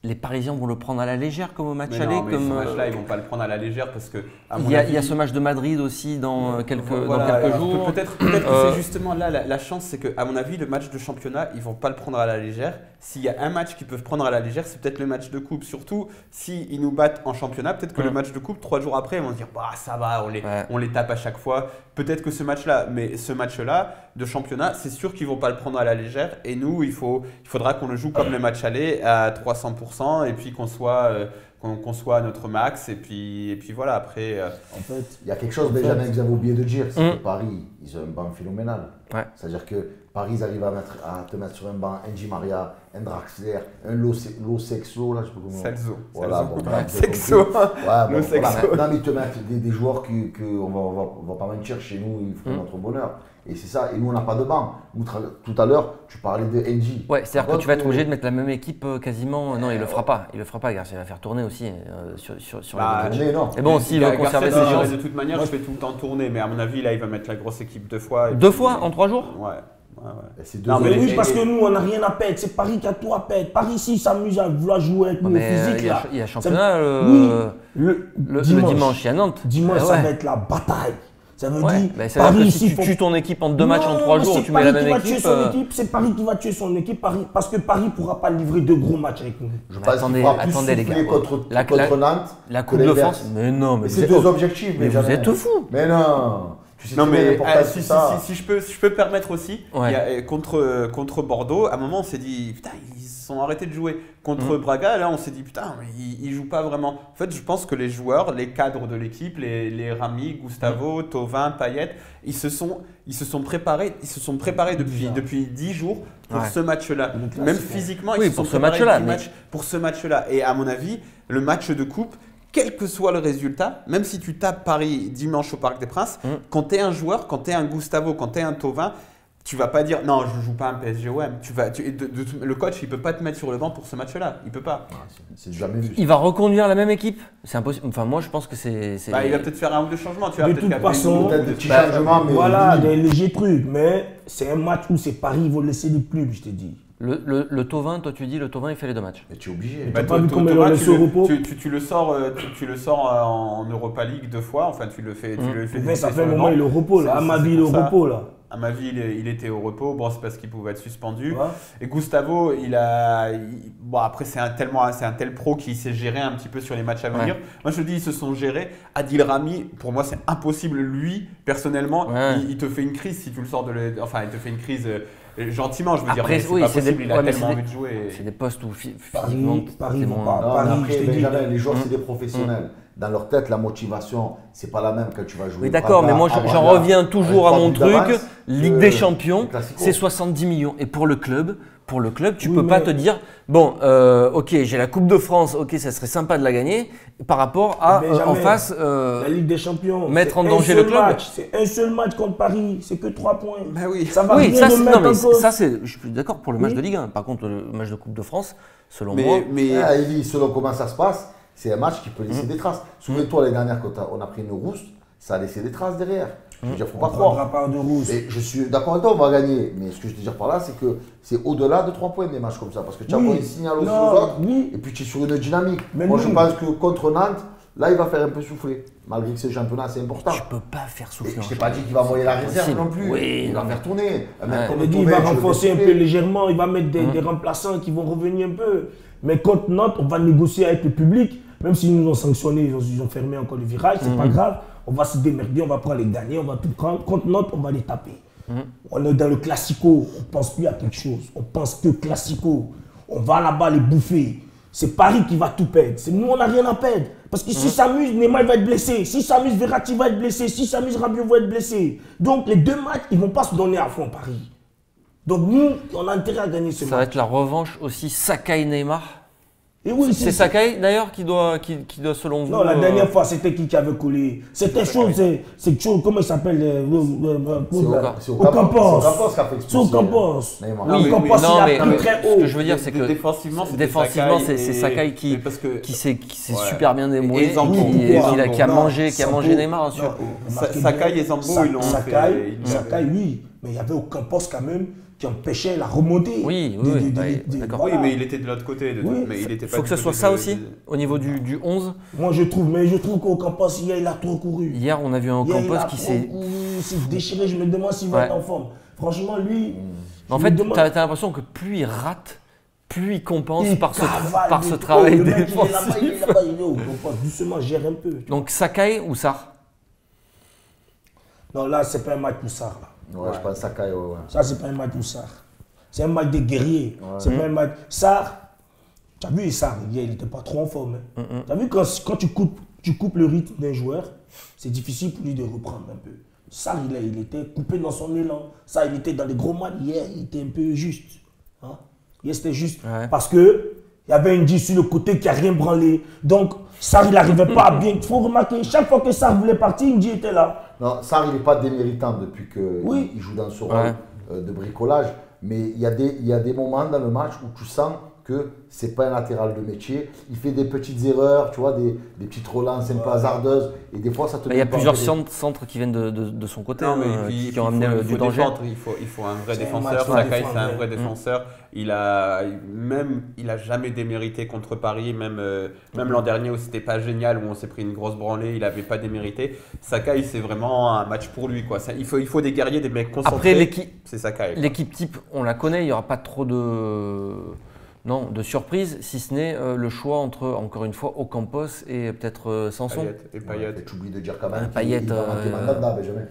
Speaker 1: les Parisiens vont le prendre à la légère comme au match
Speaker 4: Mais
Speaker 1: aller
Speaker 4: non, mais
Speaker 1: comme,
Speaker 4: ce match-là, ils vont pas le prendre à la légère parce que. à mon
Speaker 1: il y a
Speaker 4: avis,
Speaker 1: ce match de Madrid aussi dans quelques
Speaker 4: voilà,
Speaker 1: jours.
Speaker 4: Peut-être que c'est justement là la chance, c'est qu'à mon avis, le match de championnat, ils vont pas le prendre à la légère. S'il y a un match qu'ils peuvent prendre à la légère, c'est peut-être le match de coupe. Surtout s'ils nous battent en championnat, peut-être que le match de coupe, 3 jours après, ils vont se dire bah, ça va, on les tape à chaque fois. Peut-être que ce match-là, mais ce match-là de championnat, c'est sûr qu'ils vont pas le prendre à la légère. Et nous, il faudra qu'on le joue comme le match aller à 300% et puis qu'on soit à notre max. Et puis voilà, après.
Speaker 2: En fait,
Speaker 3: Il y a quelque chose, Benjamin, que vous avez oublié de dire, c'est que Paris, ils ont un banc phénoménal.
Speaker 1: Ouais.
Speaker 3: C'est-à-dire que Paris, ils arrivent à te mettre sur un banc un Di Maria, un Draxler, un Lo Sexo, là, je sais pas comment.
Speaker 4: Celso.
Speaker 3: Voilà, bon, bref,
Speaker 4: Sexo.
Speaker 3: Ouais, bon,
Speaker 4: Le
Speaker 3: voilà,
Speaker 4: Sexo.
Speaker 3: maintenant, ils te mettent des joueurs on va pas mentir, chez nous, ils feront notre bonheur. Et c'est ça, et nous, on n'a pas de banc. Tout à l'heure, tu parlais de NG.
Speaker 1: Ouais, c'est-à-dire que tu vas être obligé de mettre la même équipe quasiment. Non, il le fera pas. Il le fera pas, Garcia. Il va faire tourner aussi sur
Speaker 4: Bah,
Speaker 1: les deux matchs.
Speaker 3: Mais non.
Speaker 1: Mais bon, s'il veut conserver ses chances.
Speaker 4: De toute manière, je fais tout le temps tourner, mais à mon avis, là, il va mettre la grosse équipe 2 fois. et
Speaker 1: Deux
Speaker 4: puis-
Speaker 1: fois en 3 jours?
Speaker 4: Ouais.
Speaker 3: Et c'est deux
Speaker 4: Non,
Speaker 2: mais
Speaker 3: autres-
Speaker 2: oui, parce que nous, on n'a rien à perdre. C'est Paris qui a tout à perdre. Paris, s'il s'amuse à vouloir jouer avec nous au
Speaker 1: Mais
Speaker 2: physique,
Speaker 1: il
Speaker 2: là.
Speaker 1: y a championnat
Speaker 2: Oui,
Speaker 1: le
Speaker 2: le
Speaker 1: dimanche, il y a Nantes.
Speaker 2: Dimanche,
Speaker 1: Eh
Speaker 2: ça
Speaker 1: ouais.
Speaker 2: va être la bataille. Ça veut
Speaker 1: Ouais,
Speaker 2: dire,
Speaker 1: mais ça veut dire
Speaker 2: Paris,
Speaker 1: que si
Speaker 2: s'il
Speaker 1: tu
Speaker 2: faut-
Speaker 1: tues ton équipe en 2 matchs en
Speaker 2: Non,
Speaker 1: 3
Speaker 2: mais
Speaker 1: jours,
Speaker 2: c'est
Speaker 1: tu mets la
Speaker 2: Paris
Speaker 1: même
Speaker 2: qui va tuer
Speaker 1: équipe.
Speaker 2: son équipe. C'est Paris qui va tuer son équipe, parce que Paris ne pourra pas livrer 2 gros matchs avec nous.
Speaker 3: Je
Speaker 1: Mais
Speaker 3: pense
Speaker 1: attendez,
Speaker 3: qu'il fera plus
Speaker 1: attendez, les
Speaker 3: souffler
Speaker 1: gars.
Speaker 3: contre
Speaker 1: La-
Speaker 3: Nantes.
Speaker 1: La
Speaker 3: que
Speaker 1: Coupe de
Speaker 3: l'inverse.
Speaker 1: France. Mais non, mais
Speaker 3: Mais
Speaker 1: vous
Speaker 3: c'est
Speaker 1: êtes-
Speaker 3: deux objectifs.
Speaker 1: mais vous
Speaker 3: Benjamin.
Speaker 1: êtes fous.
Speaker 3: Mais non. Tu sais
Speaker 4: Non
Speaker 3: très bien
Speaker 4: mais
Speaker 3: l'importance de ça.
Speaker 4: si je peux me permettre aussi,
Speaker 1: Ouais.
Speaker 4: il y a, contre Bordeaux, à un moment on s'est dit putain ils sont arrêtés de jouer. Contre Braga, là on s'est dit putain mais ils jouent pas vraiment. En fait je pense que les joueurs, les cadres de l'équipe, les Rami, Gustavo, Thauvin, Payet, ils se sont préparés depuis 10 jours pour
Speaker 1: Ouais.
Speaker 4: ce match-là.
Speaker 2: Le classique,
Speaker 4: Même
Speaker 2: ouais.
Speaker 4: physiquement
Speaker 1: Oui,
Speaker 4: ils se
Speaker 1: pour
Speaker 4: sont
Speaker 1: ce
Speaker 4: préparés
Speaker 1: match-là,
Speaker 4: 10
Speaker 1: mais-
Speaker 4: matchs pour ce match-là. Et à mon avis, le match de coupe, quel que soit le résultat, même si tu tapes Paris dimanche au Parc des Princes, quand tu es un joueur, quand tu es un Gustavo, quand tu es un Thauvin, tu vas pas dire non, je joue pas un PSG-OM. Le coach, il peut pas te mettre sur le banc pour ce match-là. Il peut pas.
Speaker 3: C'est jamais vu.
Speaker 1: Il va reconduire la même équipe? C'est impossible. Enfin, moi, je pense que c'est.
Speaker 4: Bah, il va peut-être faire un ou deux changements. Tu vois,
Speaker 2: De
Speaker 4: peut-être
Speaker 2: toute
Speaker 4: qu'après,
Speaker 2: façon,
Speaker 3: Peut-être des petits
Speaker 2: bah,
Speaker 3: changements, mais
Speaker 2: voilà,
Speaker 3: oui.
Speaker 2: des légers trucs. Mais c'est un match où c'est Paris, ils vont laisser des plumes, je t'ai dit.
Speaker 1: Le Thauvin, toi, tu dis le Thauvin, il fait les 2 matchs.
Speaker 3: Mais tu es obligé.
Speaker 4: Bah,
Speaker 2: T'as pas vu
Speaker 4: Thauvin,
Speaker 2: comment il a laissé au repos?
Speaker 4: tu le sors en Europa League 2 fois. Enfin, tu le fais.
Speaker 2: Mais ça
Speaker 4: débuter
Speaker 2: fait un
Speaker 4: sur le
Speaker 2: moment,
Speaker 4: banc.
Speaker 2: il est au repos, là.
Speaker 4: C'est-
Speaker 2: À ma
Speaker 4: c'est
Speaker 2: vie, il est au
Speaker 4: pour ça.
Speaker 2: repos, là.
Speaker 4: À ma vie, il était au repos. Bon, c'est parce qu'il pouvait être suspendu.
Speaker 2: Ouais.
Speaker 4: Et Gustavo, bon, après, c'est un tel pro qui s'est géré un petit peu sur les matchs à venir.
Speaker 1: Ouais.
Speaker 4: Moi, je te dis, ils se sont gérés. Adil Rami, pour moi, c'est impossible. Lui, personnellement,
Speaker 1: Ouais.
Speaker 4: il te fait une crise si tu le sors Enfin, il te fait une crise gentiment, je veux dire.
Speaker 1: Après,
Speaker 4: Mais c'est
Speaker 1: oui,
Speaker 4: pas
Speaker 1: c'est
Speaker 4: possible.
Speaker 1: des-
Speaker 4: Il a
Speaker 1: ouais, mais
Speaker 4: tellement
Speaker 1: c'est
Speaker 4: envie de jouer.
Speaker 1: C'est des postes où physiquement.
Speaker 2: Paris
Speaker 1: c'est
Speaker 2: vont
Speaker 1: moins-
Speaker 2: pas.
Speaker 3: Non,
Speaker 2: Paris,
Speaker 3: mais
Speaker 2: je
Speaker 3: après,
Speaker 2: t'ai dit.
Speaker 3: Benjamin, les joueurs, c'est des professionnels. Dans leur tête, la motivation, c'est pas la même quand tu vas jouer.
Speaker 1: Oui, d'accord, mais moi, j'en reviens toujours à mon truc. Ligue des Champions, c'est 70 millions. Et pour le club, tu
Speaker 2: Oui,
Speaker 1: peux pas
Speaker 2: mais-
Speaker 1: te dire, bon, ok, j'ai la Coupe de France, ok, ça serait sympa de la gagner, par rapport à
Speaker 2: Benjamin,
Speaker 1: en face.
Speaker 2: La Ligue des Champions.
Speaker 1: mettre
Speaker 2: c'est
Speaker 1: en
Speaker 2: un
Speaker 1: danger
Speaker 2: seul
Speaker 1: le club.
Speaker 2: match, c'est un seul match contre Paris, c'est que 3 points.
Speaker 4: Bah oui.
Speaker 2: Ça va
Speaker 1: Oui,
Speaker 2: rien
Speaker 1: ça,
Speaker 2: de
Speaker 1: c'est-
Speaker 2: mettre
Speaker 1: non, mais
Speaker 2: en cause.
Speaker 1: ça, c'est, je suis d'accord pour le match
Speaker 2: Oui.
Speaker 1: de Ligue 1. Par contre, le match de Coupe de France, selon moi.
Speaker 4: Mais
Speaker 3: Ah, Eli, selon comment ça se passe, c'est un match qui peut laisser des traces. Souviens-toi, l'année dernière, quand on a pris une rousse, ça a laissé des traces derrière. Je veux dire, faut
Speaker 2: On
Speaker 3: pas
Speaker 2: ne prendra
Speaker 3: croire.
Speaker 2: pas de rousse.
Speaker 3: Et je suis d'accord avec toi, on va gagner. Mais ce que je veux dire par là, c'est que c'est au-delà de 3 points des matchs comme ça. Parce que tu as
Speaker 2: Oui.
Speaker 3: envoyé un signal aussi
Speaker 2: Non,
Speaker 3: aux autres.
Speaker 2: oui.
Speaker 3: Et puis tu es sur une dynamique.
Speaker 2: Mais
Speaker 3: Moi,
Speaker 2: nous-
Speaker 3: je pense que contre Nantes, là, il va faire un peu souffler. Malgré que ce championnat, c'est important.
Speaker 1: Tu peux pas faire souffler.
Speaker 3: Je
Speaker 1: un
Speaker 3: t'ai
Speaker 1: champion.
Speaker 3: pas dit qu'il va envoyer la réserve
Speaker 1: possible.
Speaker 3: non plus.
Speaker 1: Oui,
Speaker 3: Il va
Speaker 1: non.
Speaker 3: faire tourner. Un mec
Speaker 1: Ouais.
Speaker 3: comme
Speaker 2: On a dit, il
Speaker 3: Thauvin,
Speaker 2: va
Speaker 3: je le fais
Speaker 2: renforcer un peu
Speaker 3: souffler.
Speaker 2: légèrement, il va mettre des remplaçants qui vont revenir un peu. Mais contre Nantes, on va négocier avec le public. Même s'ils nous ont sanctionnés, ils ont fermé encore le virage, c'est pas grave. On va se démerder, on va prendre les gagnants, on va tout prendre. Contre notre, on va les taper. On est dans le classico, on pense plus à quelque chose. On pense que classico. On va là-bas les bouffer. C'est Paris qui va tout perdre. Nous, on n'a rien à perdre. Parce que s'il s'amuse, Neymar va être blessé. S'il s'amuse, Verratti va être blessé. S'il s'amuse, Rabiot va être blessé. Donc, les 2 matchs, ils ne vont pas se donner à fond, Paris. Donc, nous, on a intérêt à gagner ce match.
Speaker 1: Ça va être la revanche aussi Sakai-Neymar.
Speaker 2: Et oui,
Speaker 1: C'est Sakai d'ailleurs qui doit selon vous.
Speaker 2: Non, la dernière fois, c'était qui avait collé. C'était chose, c'est chose, comment il s'appelle
Speaker 3: C'est Ocampos qui a fait expulser.
Speaker 2: C'est Ocampos.
Speaker 3: Neymar.
Speaker 1: Oui,
Speaker 2: Ocampos, il a
Speaker 1: mais
Speaker 2: pris très haut.
Speaker 1: ce que je veux dire, c'est que
Speaker 4: défensivement,
Speaker 1: c'est Sakai qui s'est super bien débrouillé,
Speaker 4: Et Zambo,
Speaker 1: qui a mangé Neymar. Hein, sur.
Speaker 4: Sakai et Zambo, ils l'ont fait.
Speaker 2: Sakai, oui, mais il y avait Ocampos quand même qui empêchait la remontée.
Speaker 1: Oui, d'accord.
Speaker 4: Oui, mais il était de l'autre côté. Il
Speaker 1: faut que ce soit ça aussi, au niveau du 11.
Speaker 2: Moi, je trouve qu'Ocampos, hier, il a trop couru.
Speaker 1: Hier, on a vu un Ocampos qui s'est
Speaker 2: déchiré. Je me demande s'il va être en forme. Franchement, lui.
Speaker 1: En fait, tu as l'impression que plus il rate, plus il compense par ce travail défensif.
Speaker 2: Il est là-bas, il est Ocampos. Doucement, gère un peu.
Speaker 1: Donc, Sakai ou Sarr?
Speaker 2: Non, là, c'est pas un match pour Sarr.
Speaker 3: Ouais, je pense Sakai, ouais.
Speaker 2: Ça, c'est pas un match pour Sarr. C'est un match de guerrier. C'est pas un match. Sarr, tu as vu Sarr, il n'était pas trop en forme. Tu as vu quand tu coupes le rythme d'un joueur, c'est difficile pour lui de reprendre un peu. Sarr, il était coupé dans son élan. Ça, il était dans les gros matchs. Hier, il était un peu juste. Hein? Hier, c'était juste. Parce que il y avait une 10 sur le côté qui n'a rien branlé. Donc, Sarr, il n'arrivait pas à bien. Il faut remarquer, chaque fois que Sarr voulait partir, Ndji était là.
Speaker 3: Non, Sarr, il n'est pas déméritant depuis qu'il joue dans ce rôle de bricolage. Mais il y a des moments dans le match où tu sens que ce n'est pas un latéral de métier. Il fait des petites erreurs, tu vois, des petites relances un peu hasardeuses. Et des fois, ça te
Speaker 1: Il y a plusieurs centres qui viennent de son côté, qui ont amené du danger.
Speaker 4: Il faut un vrai défenseur. Sakai, c'est un vrai défenseur. Il a jamais démérité contre Paris, même l'an dernier où c'était pas génial, où on s'est pris une grosse branlée, il n'avait pas démérité. Sakai, c'est vraiment un match pour lui, quoi. Il faut des guerriers, des mecs concentrés.
Speaker 1: Après,
Speaker 4: c'est Sakai.
Speaker 1: L'équipe type, on la connaît, il n'y aura pas trop de surprise, si ce n'est le choix entre, encore une fois, Ocampos et peut-être Sanson.
Speaker 4: Payet.
Speaker 3: Tu oublies de dire quand même
Speaker 1: Payet,
Speaker 3: qu'il va manquer Mandanda, Benjamin.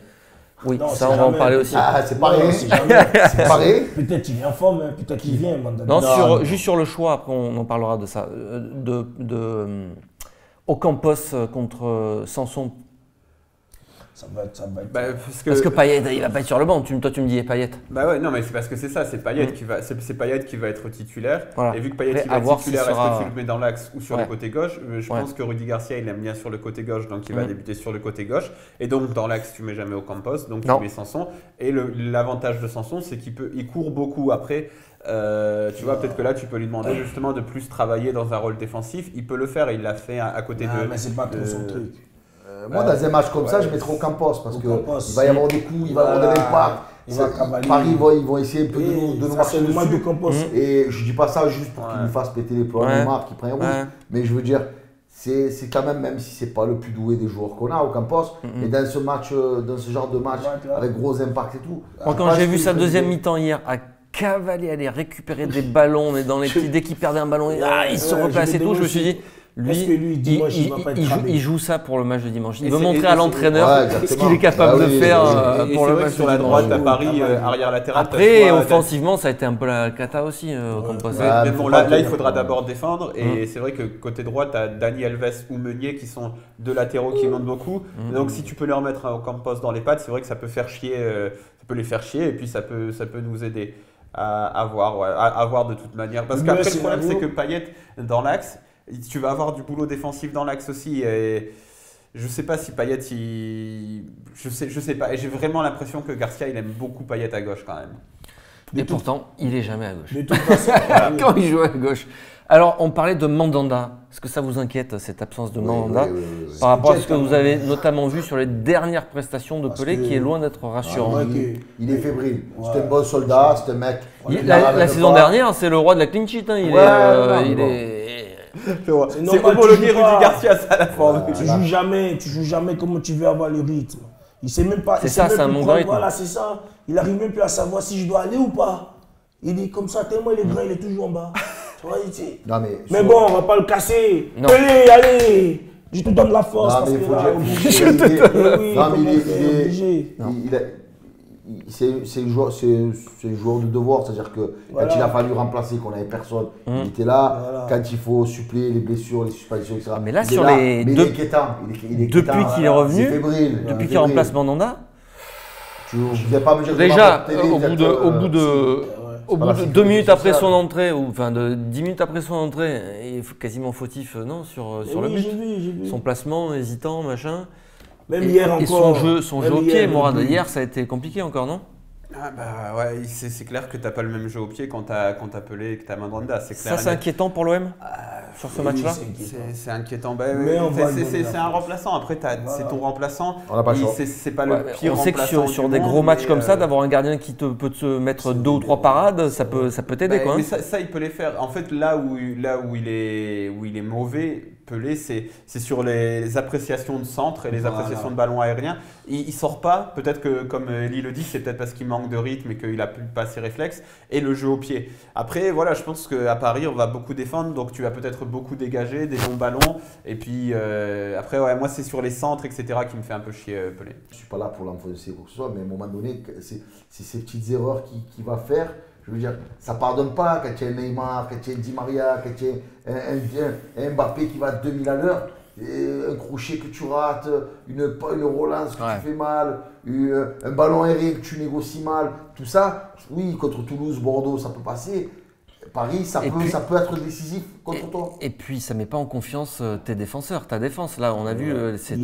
Speaker 1: Oui,
Speaker 2: Non,
Speaker 1: ça on va en parler aussi.
Speaker 3: Ah, c'est pareil.
Speaker 2: C'est
Speaker 3: pareil.
Speaker 2: Peut-être qu'il est en forme, peut-être qu'il vient.
Speaker 1: Non, juste sur le choix, après on en parlera de ça. Ocampos contre Sanson.
Speaker 2: Ça va être.
Speaker 1: Parce que Payet, il va pas être sur le banc. Toi, tu me dis Payet.
Speaker 4: Bah ouais, non, mais c'est parce que c'est ça. C'est Payet qui va être titulaire.
Speaker 1: Voilà.
Speaker 4: Et vu que Payet
Speaker 1: Après,
Speaker 4: il va être titulaire,
Speaker 1: sera...
Speaker 4: est-ce que tu le mets dans l'axe ou sur le côté gauche? Je pense que Rudy Garcia, il aime bien sur le côté gauche, donc il va débuter sur le côté gauche. Et donc dans l'axe, tu mets jamais Ocampos, donc tu mets Sanson. Et l'avantage de Sanson, c'est qu'il court beaucoup. Après, tu vois, peut-être que là, tu peux lui demander justement de plus travailler dans un rôle défensif. Il peut le faire. Il l'a fait à côté de.
Speaker 2: Mais c'est pas trop son truc.
Speaker 3: Moi, dans un match comme ça, je mettrais Ocampos parce qu'il va y avoir des coups, il va y avoir des impacts. Paris, ils vont essayer un peu de nous marcher dessus. Et je ne dis pas ça juste pour qu'il nous fasse péter les plombs, qu'il prenne rouge. Mais je veux dire, c'est quand même si ce n'est pas le plus doué des joueurs qu'on a, Ocampos, mais dans ce genre de match, avec gros impacts et tout.
Speaker 1: Moi, quand j'ai vu sa deuxième mi-temps hier, à cavaler, aller récupérer des ballons, mais dès qu'il perdait un ballon, il se replace et tout, je me suis dit. Lui,
Speaker 2: dimanche,
Speaker 1: il joue ça pour le match de dimanche. Il veut montrer à l'entraîneur ce qu'il est capable de faire pour le match
Speaker 4: sur la droite à Paris, arrière latéral.
Speaker 1: Après, offensivement, ça a été un peu la cata aussi.
Speaker 4: Mais bon, là, il faudra d'abord défendre. Et c'est vrai que côté droit, tu as Dani Alves ou Meunier qui sont deux latéraux qui montent beaucoup. Donc, si tu peux leur mettre un Ocampos dans les pattes, c'est vrai que ça peut faire chier. Ça peut les faire chier et puis ça peut nous aider à voir de toute manière. Parce qu'après, le problème, c'est que Payet dans l'axe, tu vas avoir du boulot défensif dans l'axe aussi. Et je ne sais pas si Payet, je sais pas. Et j'ai vraiment l'impression que Garcia, il aime beaucoup Payet à gauche quand même.
Speaker 1: Et pourtant, il n'est jamais à gauche.
Speaker 2: De toute façon,
Speaker 1: quand il joue à gauche. Alors, on parlait de Mandanda. Est-ce que ça vous inquiète, cette absence de Mandanda par rapport à ce que vous avez notamment vu sur les dernières prestations de Pelé, qui est loin d'être rassurant?
Speaker 3: Il est fébrile. C'est un bon soldat, c'est un mec.
Speaker 1: La saison dernière, c'est le roi de la clean sheet. Il est...
Speaker 4: C'est homologué Rudy Garcia, ça la forme.
Speaker 2: Tu joues jamais comme tu veux avoir le rythme. Il sait même pas.
Speaker 1: C'est ça, c'est un bon rythme.
Speaker 2: Voilà, c'est ça. Il n'arrive même plus à savoir si je dois aller ou pas. Il est comme ça, tellement il est grand, il est toujours en bas.
Speaker 3: Non,
Speaker 2: mais bon, on va pas le casser.
Speaker 1: Non.
Speaker 2: Pelé, allez, je te donne la force.
Speaker 3: Non,
Speaker 2: parce
Speaker 3: mais
Speaker 2: que
Speaker 3: faut
Speaker 2: là,
Speaker 3: dire-
Speaker 2: obligé.
Speaker 3: Non, mais
Speaker 2: Comment c'est obligé.
Speaker 3: c'est un joueur de devoir, c'est-à-dire que
Speaker 2: Voilà.
Speaker 3: quand il a fallu remplacer, qu'on n'avait personne, il était là.
Speaker 2: Voilà.
Speaker 3: Quand il faut suppléer les blessures, les suspensions, etc.
Speaker 1: Mais là,
Speaker 3: il est
Speaker 1: sur
Speaker 3: là.
Speaker 1: les
Speaker 3: Mais
Speaker 1: deux-
Speaker 3: il est inquiétant. Il est
Speaker 1: Depuis
Speaker 3: inquiétant,
Speaker 1: qu'il est
Speaker 3: voilà.
Speaker 1: revenu,
Speaker 3: C'est fébrile,
Speaker 1: depuis
Speaker 3: fébrile.
Speaker 1: qu'il remplace Mandanda,
Speaker 3: Tu ne viens pas me dire que
Speaker 1: déjà,
Speaker 3: tu vas voir
Speaker 1: au bout de, au bout de, au bout
Speaker 3: Voilà,
Speaker 1: de
Speaker 3: c'est
Speaker 1: 2 minutes
Speaker 3: c'est
Speaker 1: après
Speaker 3: ça.
Speaker 1: son entrée, ou enfin de 10 minutes après son entrée, il est quasiment fautif non, sur le
Speaker 2: Oui,
Speaker 1: but.
Speaker 2: j'ai vu.
Speaker 1: Son placement, hésitant, machin.
Speaker 2: Même
Speaker 1: Et,
Speaker 2: hier
Speaker 1: et
Speaker 2: encore.
Speaker 1: son
Speaker 2: Même
Speaker 1: jeu au
Speaker 2: hier,
Speaker 1: pied,
Speaker 2: le
Speaker 1: Morad.
Speaker 2: but.
Speaker 1: Hier, ça a été compliqué encore, non?
Speaker 4: Ah bah ouais, c'est clair que t'as pas le même jeu au pied quand t'as Pelé et que t'as Mandanda, c'est clair.
Speaker 1: Ça, c'est inquiétant pour l'OM sur ce
Speaker 2: Oui,
Speaker 1: match-là.
Speaker 2: c'est inquiétant.
Speaker 4: C'est inquiétant. Bah,
Speaker 2: Mais on va lui donner
Speaker 4: c'est
Speaker 2: la
Speaker 4: un
Speaker 2: force.
Speaker 4: remplaçant. Après, c'est ton remplaçant.
Speaker 3: On n'a pas le choix.
Speaker 4: C'est pas
Speaker 1: Ouais,
Speaker 4: le
Speaker 1: mais
Speaker 4: pire
Speaker 1: on sait que
Speaker 4: remplaçant
Speaker 1: sur
Speaker 4: du
Speaker 1: des
Speaker 4: monde,
Speaker 1: gros matchs
Speaker 4: mais,
Speaker 1: comme ça, d'avoir un gardien qui peut te mettre 2 ou 3 parades, ça peut t'aider,
Speaker 4: bah,
Speaker 1: quoi.
Speaker 4: mais
Speaker 1: Hein.
Speaker 4: ça, il peut les faire. En fait, là où il est mauvais, Pelé, c'est sur les appréciations de centre et les
Speaker 2: Voilà.
Speaker 4: appréciations de ballon aérien. Il sort pas. Peut-être que, comme Elie le dit, c'est peut-être parce qu'il manque de rythme et qu'il a plus pas ses réflexes et le jeu au pied. Après, voilà, je pense qu'à Paris, on va beaucoup défendre, donc tu vas peut-être beaucoup dégager des longs ballons. Et puis après, ouais, moi, c'est sur les centres, etc., qui me fait un peu chier Pelé.
Speaker 3: Je ne suis pas là pour l'enfoncer ou quoi que ce soit, mais à un moment donné, c'est ces petites erreurs qu'il va faire. Je veux dire, ça ne pardonne pas quand il y a un Neymar, quand il y a un Di Maria, quand il y a un Mbappé qui va à 2000 à l'heure, un crochet que tu rates, une relance que tu fais mal, un ballon aérien que tu négocies mal. Tout ça, oui, contre Toulouse, Bordeaux, ça peut passer. Paris, ça peut être décisif contre toi.
Speaker 1: Et puis, ça met pas en confiance tes défenseurs, ta défense. Là, on a vu ces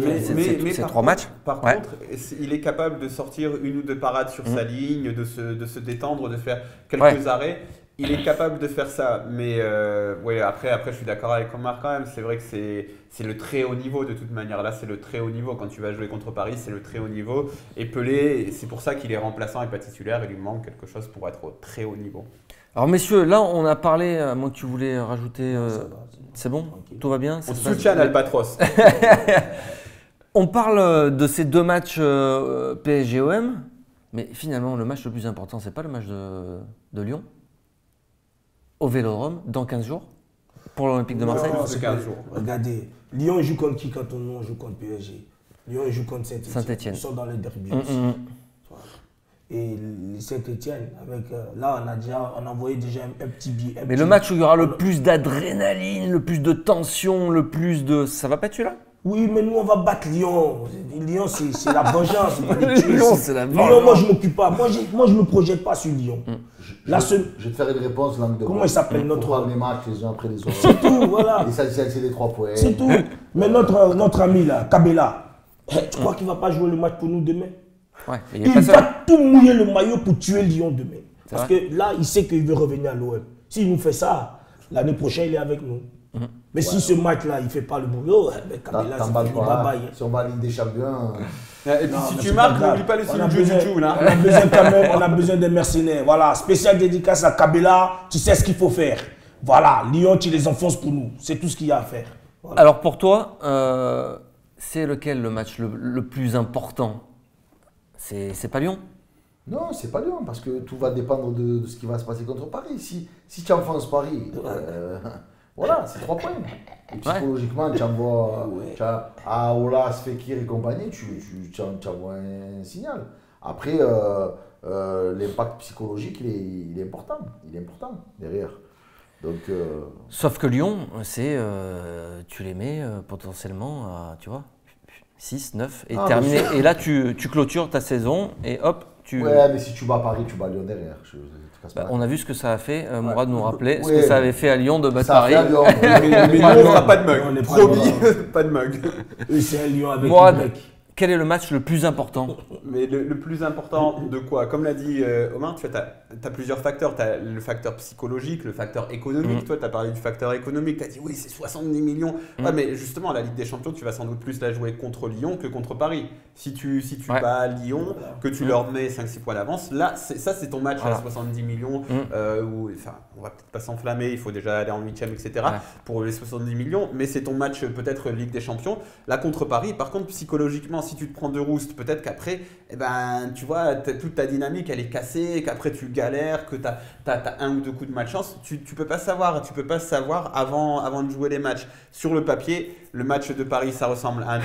Speaker 4: par
Speaker 1: 3 matchs.
Speaker 4: Par
Speaker 1: Ouais.
Speaker 4: contre, il est capable de sortir une ou deux parades sur sa ligne, de se détendre, de faire quelques arrêts. Il est capable de faire ça. Mais ouais, après, je suis d'accord avec Omar quand même. C'est vrai que c'est le très haut niveau de toute manière. Là, c'est le très haut niveau. Quand tu vas jouer contre Paris, c'est le très haut niveau. Et Pelé, c'est pour ça qu'il est remplaçant et pas titulaire. Il lui manque quelque chose pour être au très haut niveau.
Speaker 1: Alors, messieurs, là, on a parlé, à moins que tu voulais rajouter. C'est bon? Tout va bien?
Speaker 4: On soutient Albatros.
Speaker 1: On parle de ces 2 matchs PSG-OM, mais finalement, le match le plus important, c'est pas le match de Lyon, au Vélodrome, dans 15 jours, pour l'Olympique de Marseille.
Speaker 2: Non,
Speaker 4: c'est 15 jours.
Speaker 2: Regardez, Lyon il joue contre qui quand on joue contre PSG? Lyon il joue contre
Speaker 1: Saint-Étienne.
Speaker 2: Ils sont dans les derby aussi. Et Saint-Étienne, avec là on a envoyé déjà un petit billet.
Speaker 1: Mais le match où il y aura le plus d'adrénaline, le plus de tension, le plus de... Ça va pas être celui-là?
Speaker 2: Oui, mais nous on va battre Lyon. Lyon c'est la vengeance. On va les tuer.
Speaker 1: Lyon, c'est la vengeance.
Speaker 2: Lyon, moi je m'occupe pas. Moi je me projette pas sur Lyon. La seule...
Speaker 3: Je vais te faire une réponse langue de
Speaker 2: Comment
Speaker 3: bois.
Speaker 2: il s'appelle
Speaker 3: Pour
Speaker 2: notre...
Speaker 3: prendre les matchs les uns après les autres.
Speaker 2: C'est tout, voilà.
Speaker 3: L'essentiel, c'est les 3 points.
Speaker 2: C'est tout. Mais notre ami là, Kabela, tu crois qu'il va pas jouer le match pour nous demain?
Speaker 1: Ouais, mais il
Speaker 2: Il
Speaker 1: est pas seul.
Speaker 2: va tout mouiller le maillot pour tuer Lyon demain. Parce
Speaker 1: vrai.
Speaker 2: que là, il sait qu'il veut revenir à l'OM. S'il nous fait ça, l'année prochaine, il est avec nous. Mais si ce match-là, il ne fait pas le boulot, ben Kabela,
Speaker 3: T'en
Speaker 2: c'est
Speaker 3: bats
Speaker 2: fini,
Speaker 3: pas,
Speaker 2: bye bye.
Speaker 3: si on va à Ligue des Champions,
Speaker 4: Et puis
Speaker 2: Non,
Speaker 4: si
Speaker 2: mais
Speaker 4: tu
Speaker 2: c'est
Speaker 4: marques,
Speaker 2: pas grave.
Speaker 4: n'oublie pas le
Speaker 2: On a
Speaker 4: signe
Speaker 2: besoin-
Speaker 4: Juju là.
Speaker 2: On a besoin quand même, on a besoin des mercenaires. Voilà, spécial dédicace à Kabela, tu sais ce qu'il faut faire. Voilà, Lyon, tu les enfonces pour nous. C'est tout ce qu'il y a à faire. Voilà.
Speaker 1: Alors pour toi, c'est lequel le match le plus important? C'est pas Lyon?
Speaker 3: non, c'est pas Lyon, parce que tout va dépendre de ce qui va se passer contre Paris. Si tu enfonces Paris, voilà, c'est 3 points. Et psychologiquement, tu envoies à Olas, Fekir et compagnie, tu envoies un signal. Après, l'impact psychologique, il est important. Il est important derrière. Donc,
Speaker 1: Sauf que Lyon, c'est tu les mets potentiellement à, tu vois, 6, 9 et terminé.
Speaker 3: bien sûr.
Speaker 1: Et là, tu clôtures ta saison et hop, tu...
Speaker 3: ouais, mais si tu bats Paris, tu bats Lyon derrière. Je te casse pas la
Speaker 1: On a vu ce que ça a fait. Mourad nous rappelait ce
Speaker 3: Ouais.
Speaker 1: que ça avait fait à Lyon de battre
Speaker 3: Ça a
Speaker 1: Paris.
Speaker 3: fait à Lyon.
Speaker 4: Mais nous, on n'aura pas de
Speaker 2: On
Speaker 4: mug.
Speaker 2: est pas
Speaker 4: Promis,
Speaker 2: loin.
Speaker 4: pas de mug.
Speaker 2: Eux, c'est un Lyon avec
Speaker 1: Mourad,
Speaker 2: Y.
Speaker 1: quel est le match le plus important?
Speaker 4: Mais le plus important de quoi? Comme l'a dit Omar, tu as plusieurs facteurs. Tu as le facteur psychologique, le facteur économique. Toi, tu as parlé du facteur économique. Tu as dit oui, c'est 70 millions. Ouais, mais justement, la Ligue des Champions, tu vas sans doute plus la jouer contre Lyon que contre Paris. Si tu bats Lyon, que tu leur mets 5-6 points d'avance, là, ça, c'est ton match à 70 millions. Où, enfin, on va peut-être pas s'enflammer, il faut déjà aller en 8e, etc. Pour les 70 millions. Mais c'est ton match peut-être Ligue des Champions. Là, contre Paris, par contre, psychologiquement, si tu te prends 2 roustes, peut-être qu'après, eh ben, tu vois, toute ta dynamique, elle est cassée, qu'après tu galères, que tu as 1 ou 2 coups de malchance. Tu ne peux pas savoir. Tu peux pas savoir avant de jouer les matchs. Sur le papier, le match de Paris, ça ressemble à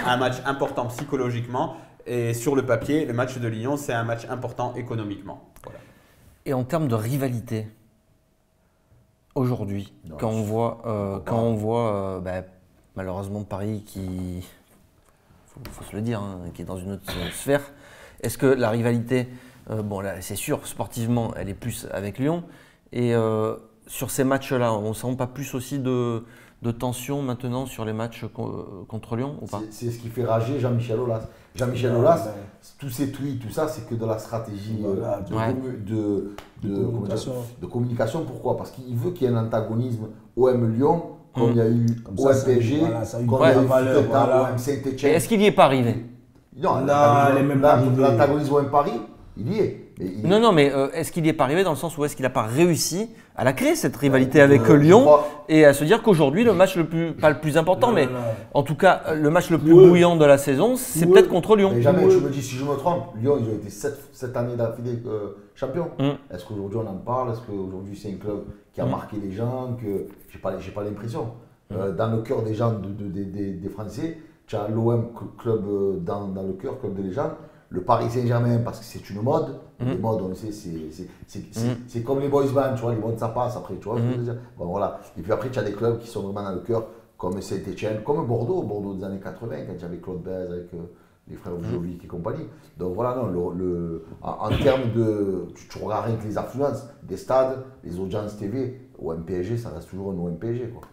Speaker 4: un match important psychologiquement. Et sur le papier, le match de Lyon, c'est un match important économiquement. Voilà.
Speaker 1: Et en termes de rivalité, aujourd'hui, quand on voit malheureusement Paris qui, faut se le dire, hein, qui est dans une autre sphère, est-ce que la rivalité, là, c'est sûr, sportivement, elle est plus avec Lyon. Et sur ces matchs-là, on ne sent pas plus aussi de tension maintenant sur les matchs contre Lyon ou pas?
Speaker 3: C'est ce qui fait rager Jean-Michel Aulas. Jean-Michel Aulas, tous ses tweets, tout ça, c'est que de la stratégie de communication. Pourquoi? Parce qu'il veut qu'il y ait un antagonisme OM-Lyon, comme il y a eu OM-PSG, comme il y a eu OM-Saint-Etienne.
Speaker 1: Est-ce qu'il n'y est pas arrivé?
Speaker 3: Non, l'antagonisme OM-Paris, il y est.
Speaker 1: Non, mais est-ce qu'il n'y est pas arrivé dans le sens où est-ce qu'il n'a pas réussi à la créer cette rivalité avec Lyon et à se dire qu'aujourd'hui le match pas le plus important, mais en tout cas le match le plus bouillant de la saison, c'est peut-être contre Lyon.
Speaker 3: Mais jamais je me dis, si je me trompe, Lyon ils ont été 7 années d'affilée champions. Est-ce qu'aujourd'hui on en parle? Est-ce qu'aujourd'hui c'est un club qui a marqué les gens? Que j'ai pas l'impression. Dans le cœur des gens des Français, tu as l'OM club dans le cœur, club de légende. Le Paris Saint-Germain, parce que c'est une mode. Les modes, on le sait, c'est comme les boys bands, tu vois, les modes ça passe après, tu vois. Ce que je veux dire. Bon, voilà. Et puis après, tu as des clubs qui sont vraiment dans le cœur, comme Saint-Etienne, comme Bordeaux des années 80, quand tu avais Claude Bèze avec les frères Jovic et compagnie. Donc voilà, non, en termes de. Tu regardes rien que les affluences des stades, les audiences TV, OM-PSG, ça reste toujours un OM-PSG, quoi.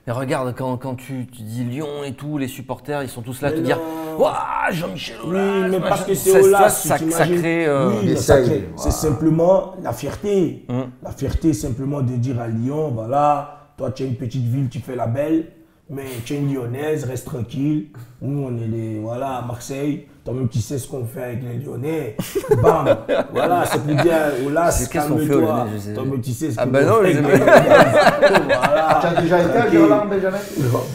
Speaker 1: Mais regarde, quand tu dis Lyon et tout, les supporters, ils sont tous là à te dire « Waouh, Jean-Michel Aulas !»
Speaker 2: Oui, mais parce que c'est Aulas,
Speaker 1: ça crée…
Speaker 2: C'est simplement la fierté. La fierté, simplement de dire à Lyon, voilà, toi tu es une petite ville, tu fais la belle, mais tu es une Lyonnaise, reste tranquille. Nous, on est à Marseille. Toi-même, tu sais ce qu'on fait avec les Lyonnais. Bam. Voilà, c'est pour dire, Aulas, calme-toi. Toi-même, tu sais ce qu'on fait avec les Lyonnais. Voilà.
Speaker 3: Tu as déjà été à Gerland, Benjamin?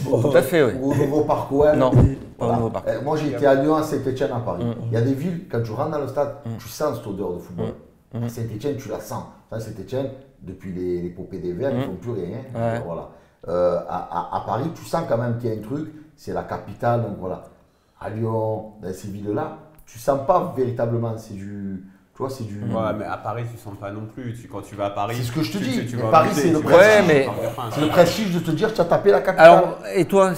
Speaker 1: Tout à fait, oui.
Speaker 3: Au nouveau parc OM?
Speaker 1: Non, pas au nouveau parc.
Speaker 3: Moi, j'ai été à Lyon, à Saint-Etienne, à Paris. Il y a des villes, quand tu rentres dans le stade, tu sens cette odeur de football. À Saint-Etienne, tu la sens. Saint-Etienne, depuis l'épopée des Verts, ils ne font plus rien. Voilà. À Paris, tu sens quand même qu'il y a un truc, c'est la capitale, donc voilà. À Lyon, dans ces villes-là, tu sens pas véritablement, c'est du. Tu vois, c'est du.
Speaker 4: Ouais, mais à Paris, tu sens pas non plus. Quand tu vas à Paris.
Speaker 3: C'est ce que je te dis.
Speaker 4: Tu vas
Speaker 3: Paris, c'est le prestige. C'est le prestige de te dire que tu as tapé la capitale.
Speaker 1: Alors, et toi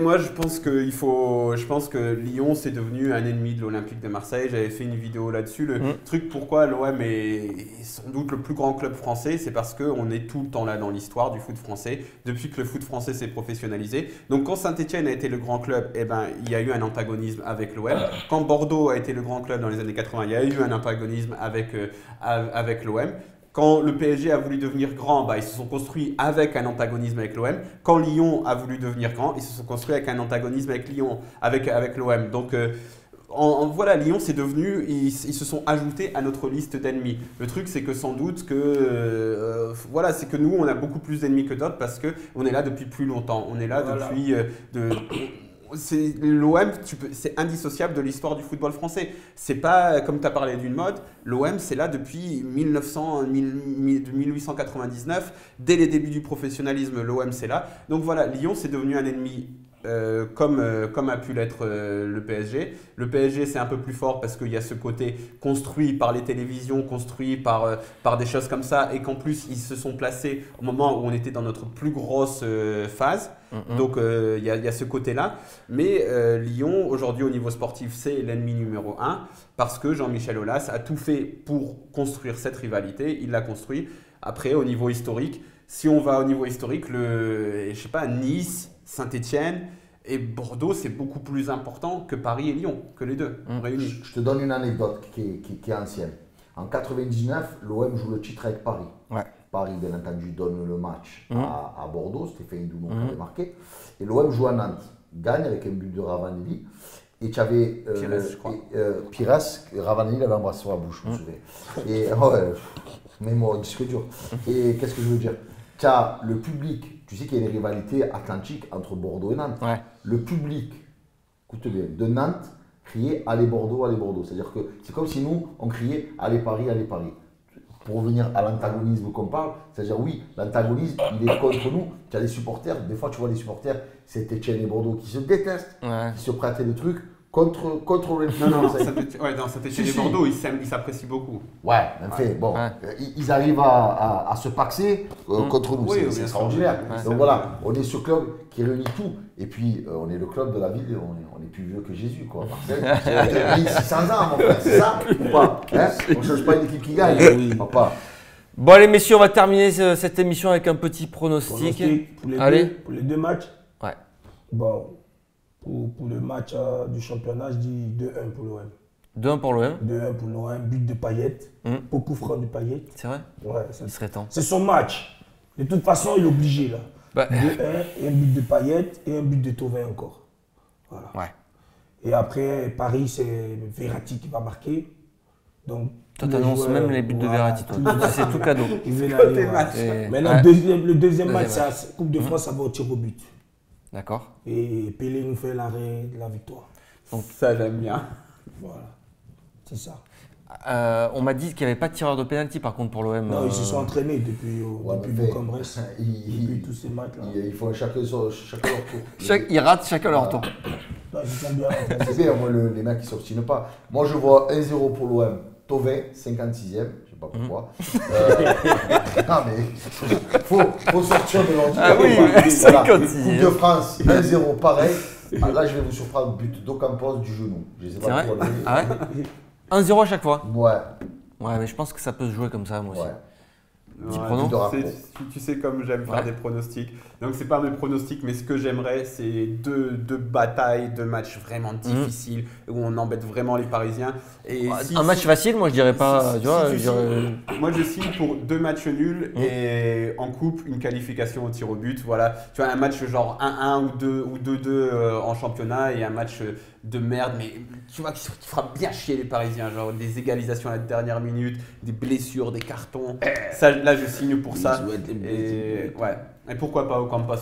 Speaker 4: moi, je pense que Lyon, c'est devenu un ennemi de l'Olympique de Marseille. J'avais fait une vidéo là-dessus. Le truc pourquoi l'OM est sans doute le plus grand club français, c'est parce qu'on est tout le temps là dans l'histoire du foot français, depuis que le foot français s'est professionnalisé. Donc, quand Saint-Etienne a été le grand club, il y a eu un antagonisme avec l'OM. Quand Bordeaux a été le grand club dans les années 80, il y a eu un antagonisme avec l'OM. Quand le PSG a voulu devenir grand, ils se sont construits avec un antagonisme avec l'OM. Quand Lyon a voulu devenir grand, ils se sont construits avec un antagonisme avec l'OM. Donc voilà, Lyon, c'est devenu, ils se sont ajoutés à notre liste d'ennemis. Le truc, c'est que sans doute que, c'est que nous, on a beaucoup plus d'ennemis que d'autres parce qu'on est là depuis plus longtemps. On est là depuis… L'OM, c'est indissociable de l'histoire du football français. C'est pas comme tu as parlé d'une mode. L'OM, c'est là depuis 1899. Dès les débuts du professionnalisme, l'OM, c'est là. Donc voilà, Lyon, c'est devenu un ennemi. Comme a pu l'être le PSG. Le PSG, c'est un peu plus fort parce qu'il y a ce côté construit par les télévisions, construit par des choses comme ça, et qu'en plus, ils se sont placés au moment où on était dans notre plus grosse phase. Donc, il y a ce côté-là. Mais Lyon, aujourd'hui, au niveau sportif, c'est l'ennemi numéro 1 parce que Jean-Michel Aulas a tout fait pour construire cette rivalité. Il l'a construit. Après, au niveau historique, si on va au niveau historique, Nice, Saint-Etienne et Bordeaux, c'est beaucoup plus important que Paris et Lyon, que les deux réunis.
Speaker 3: Je te donne une anecdote qui est ancienne. En 99, l'OM joue le titre avec Paris. Ouais. Paris, bien entendu, donne le match à Bordeaux. Stéphane Doulon qui avait marqué. Et l'OM joue à Nantes. Gagne avec un but de Ravanelli. Et tu avais
Speaker 4: Pires, je crois.
Speaker 3: Pires, Ravanelli l'avait embrassé sur la bouche, je me souviens. Et mais moi, disque dur. Et qu'est-ce que je veux dire? Tu as le public, tu sais qu'il y a une rivalité atlantique entre Bordeaux et Nantes. Ouais. Le public écoute bien, de Nantes, crier allez Bordeaux, allez Bordeaux. C'est-à-dire que c'est comme si nous, on criait allez Paris, allez Paris. Pour revenir à l'antagonisme qu'on parle, c'est-à-dire oui, l'antagonisme, il est contre nous. Tu as des supporters, des fois tu vois les supporters, c'est Etienne et Bordeaux qui se détestent, qui se prêtent des trucs contre le
Speaker 4: Non, Saint-Etienne et Bordeaux, ils s'apprécient beaucoup.
Speaker 3: Ouais, en fait, bon, ils arrivent à se paxer contre nous, c'est extraordinaire. Donc voilà, on est ce club qui réunit tout. Et puis, on est le club de la ville, on est plus vieux que Jésus, quoi. Marseille, c'est 600 ans, mon frère, c'est ça ou pas hein? On ne change pas une équipe qui gagne, papa.
Speaker 1: Bon, allez, messieurs, on va terminer cette émission avec un petit pronostic.
Speaker 2: Pour les deux matchs.
Speaker 1: Ouais.
Speaker 2: Bon, pour le match du championnat, je dis 2-1 pour l'OM.
Speaker 1: 2-1 pour l'OM.
Speaker 2: 2-1 pour l'OM, but de Payet. Beaucoup franc de Payet.
Speaker 1: C'est vrai?
Speaker 2: Ouais,
Speaker 1: il serait temps.
Speaker 2: C'est son match. De toute façon, il est obligé là. 2-1 et un but de Payet et un but de Thauvin encore. Voilà.
Speaker 1: Ouais.
Speaker 2: Et après, Paris, c'est Verratti qui va marquer. Donc,
Speaker 1: toi, t'annonces même les buts de Verratti. C'est tout cadeau.
Speaker 2: Maintenant, le deuxième match, c'est la Coupe de France, ça va au tir au but.
Speaker 1: D'accord.
Speaker 2: Et Pelé nous fait l'arrêt de la victoire.
Speaker 4: Donc ça, j'aime bien.
Speaker 2: Voilà. C'est ça.
Speaker 3: On
Speaker 1: m'a dit qu'il n'y avait pas de tireur de pénalty par contre pour l'OM.
Speaker 2: Non, ils se sont entraînés depuis Bourg-en-Bresse. Depuis tous ces matchs-là.
Speaker 3: Ils font chacun leur tour.
Speaker 1: Ils ratent chacun leur tour.
Speaker 2: Non, ils sont bien.
Speaker 3: C'est bien, moi, les mecs qui ne s'obstinent pas. Moi, je vois 1-0 pour l'OM. Thauvin, 56e. Je ne sais pas pourquoi. Non, mais faut sortir de l'ordinaire.
Speaker 1: Ah oui, 56e.
Speaker 3: Coupe de France, 1-0, pareil. Ah, là, je vais vous surprendre, but d'Ocampos du genou. Je sais pas
Speaker 1: pourquoi. Ah ouais 1-0 à chaque fois.
Speaker 3: Ouais.
Speaker 1: Ouais, mais je pense que ça peut se jouer comme ça, moi aussi.
Speaker 3: Ouais.
Speaker 1: Petit pronom.
Speaker 4: Tu sais comme j'aime faire des pronostics. Donc c'est pas mes pronostics, mais ce que j'aimerais, c'est deux batailles, deux matchs vraiment difficiles où on embête vraiment les Parisiens. Et
Speaker 1: un match facile, moi je dirais pas.
Speaker 4: Moi je signe pour 2 matchs nuls et en coupe une qualification au tir au but. Voilà, tu vois un match genre 1-1 ou 2-2 en championnat et un match de merde, mais tu vois qui fera bien chier les Parisiens, genre des égalisations à la dernière minute, des blessures, des cartons. Ça, là, je signe pour ça. Et ouais. Et pourquoi pas Ocampos?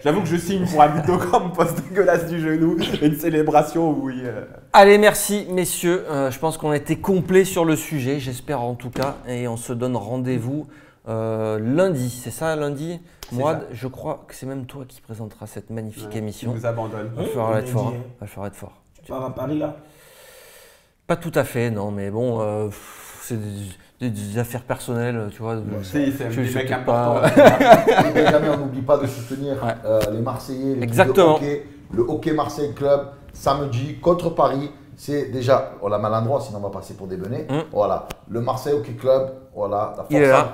Speaker 4: J'avoue que je signe pour un but d'Ocampos dégueulasse du genou et une célébration où il.
Speaker 1: Allez, merci messieurs. Je pense qu'on a été complet sur le sujet, j'espère en tout cas, et on se donne rendez-vous lundi. C'est ça, lundi? Moi, je crois que c'est même toi qui présentera cette magnifique émission.
Speaker 4: Tu nous abandonnes.
Speaker 1: Il faudra être fort. Il faudra être fort.
Speaker 2: Tu pars à Paris là?
Speaker 1: Pas tout à fait, non, mais bon, c'est des affaires personnelles, tu vois.
Speaker 4: C'est des mecs importants.
Speaker 3: Jamais on n'oublie pas de soutenir les Marseillais,
Speaker 1: Exactement.
Speaker 3: Le Hockey Marseille Club, samedi contre Paris. C'est déjà, on l'a mal endroit, sinon on va passer pour des benets. Voilà, le Marseille Hockey Club, voilà,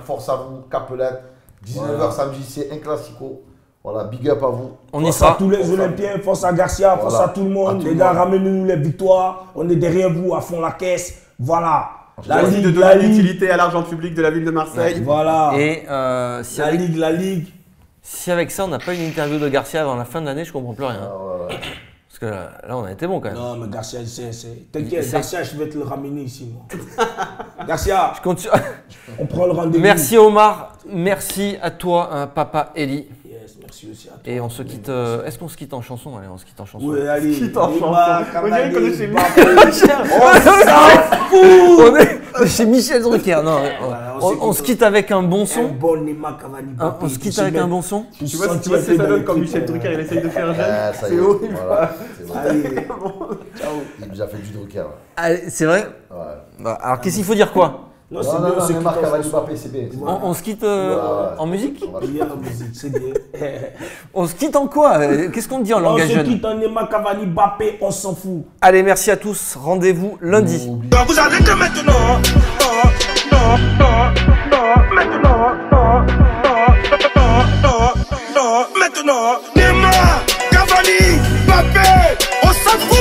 Speaker 3: force à vous, Capelette. 19h samedi, c'est un classico. Voilà, big up à vous.
Speaker 1: On y sera.
Speaker 2: Force à tous les Olympiens, force à Garcia, force à tout le monde. Les gars, ramenez-nous les victoires. On est derrière vous, à fond la caisse. Voilà.
Speaker 4: La Ligue de donner l'utilité à l'argent public de la ville de Marseille.
Speaker 2: Voilà.
Speaker 1: Et
Speaker 2: si la Ligue.
Speaker 1: Si avec ça, on n'a pas une interview de Garcia avant la fin de l'année, je comprends plus rien. Parce que là, on a été bon quand même.
Speaker 2: Non, mais Garcia, t'inquiète, Garcia, je vais te le ramener ici, moi. Garcia, on prend le rendez-vous.
Speaker 1: Merci Omar, merci à toi, Papa Eli.
Speaker 2: Yes, merci aussi à toi.
Speaker 1: Et on se quitte. Est-ce qu'on se quitte en chanson? Allez, on se quitte en chanson.
Speaker 2: Oui, allez.
Speaker 4: Quitte en chanson.
Speaker 2: On
Speaker 4: dirait qu'on est chez
Speaker 1: On est chez Michel Drucker. Non, on se quitte avec un bon son. On se quitte avec un bon son.
Speaker 4: Tu vois, c'est ça donne quand Michel Drucker il essaye de faire jeune.
Speaker 3: C'est horrible.
Speaker 2: Allez,
Speaker 3: ciao. Il nous a fait du Drucker.
Speaker 1: C'est vrai?
Speaker 3: Ouais.
Speaker 1: Alors, qu'est-ce qu'il faut dire quoi?
Speaker 3: Non, c'est Marc Cavani Mbappé, c'est bien.
Speaker 1: On se quitte en musique?
Speaker 2: bien en musique, c'est bien.
Speaker 1: On se quitte en quoi? Qu'est-ce qu'on dit en langage jeune?
Speaker 2: On se quitte en Neymar, Cavani, Mbappé, on s'en fout.
Speaker 1: Allez, merci à tous. Rendez-vous lundi.
Speaker 5: Vous arrêtez maintenant. Maintenant. Neymar, Cavani, Mbappé, on s'en fout.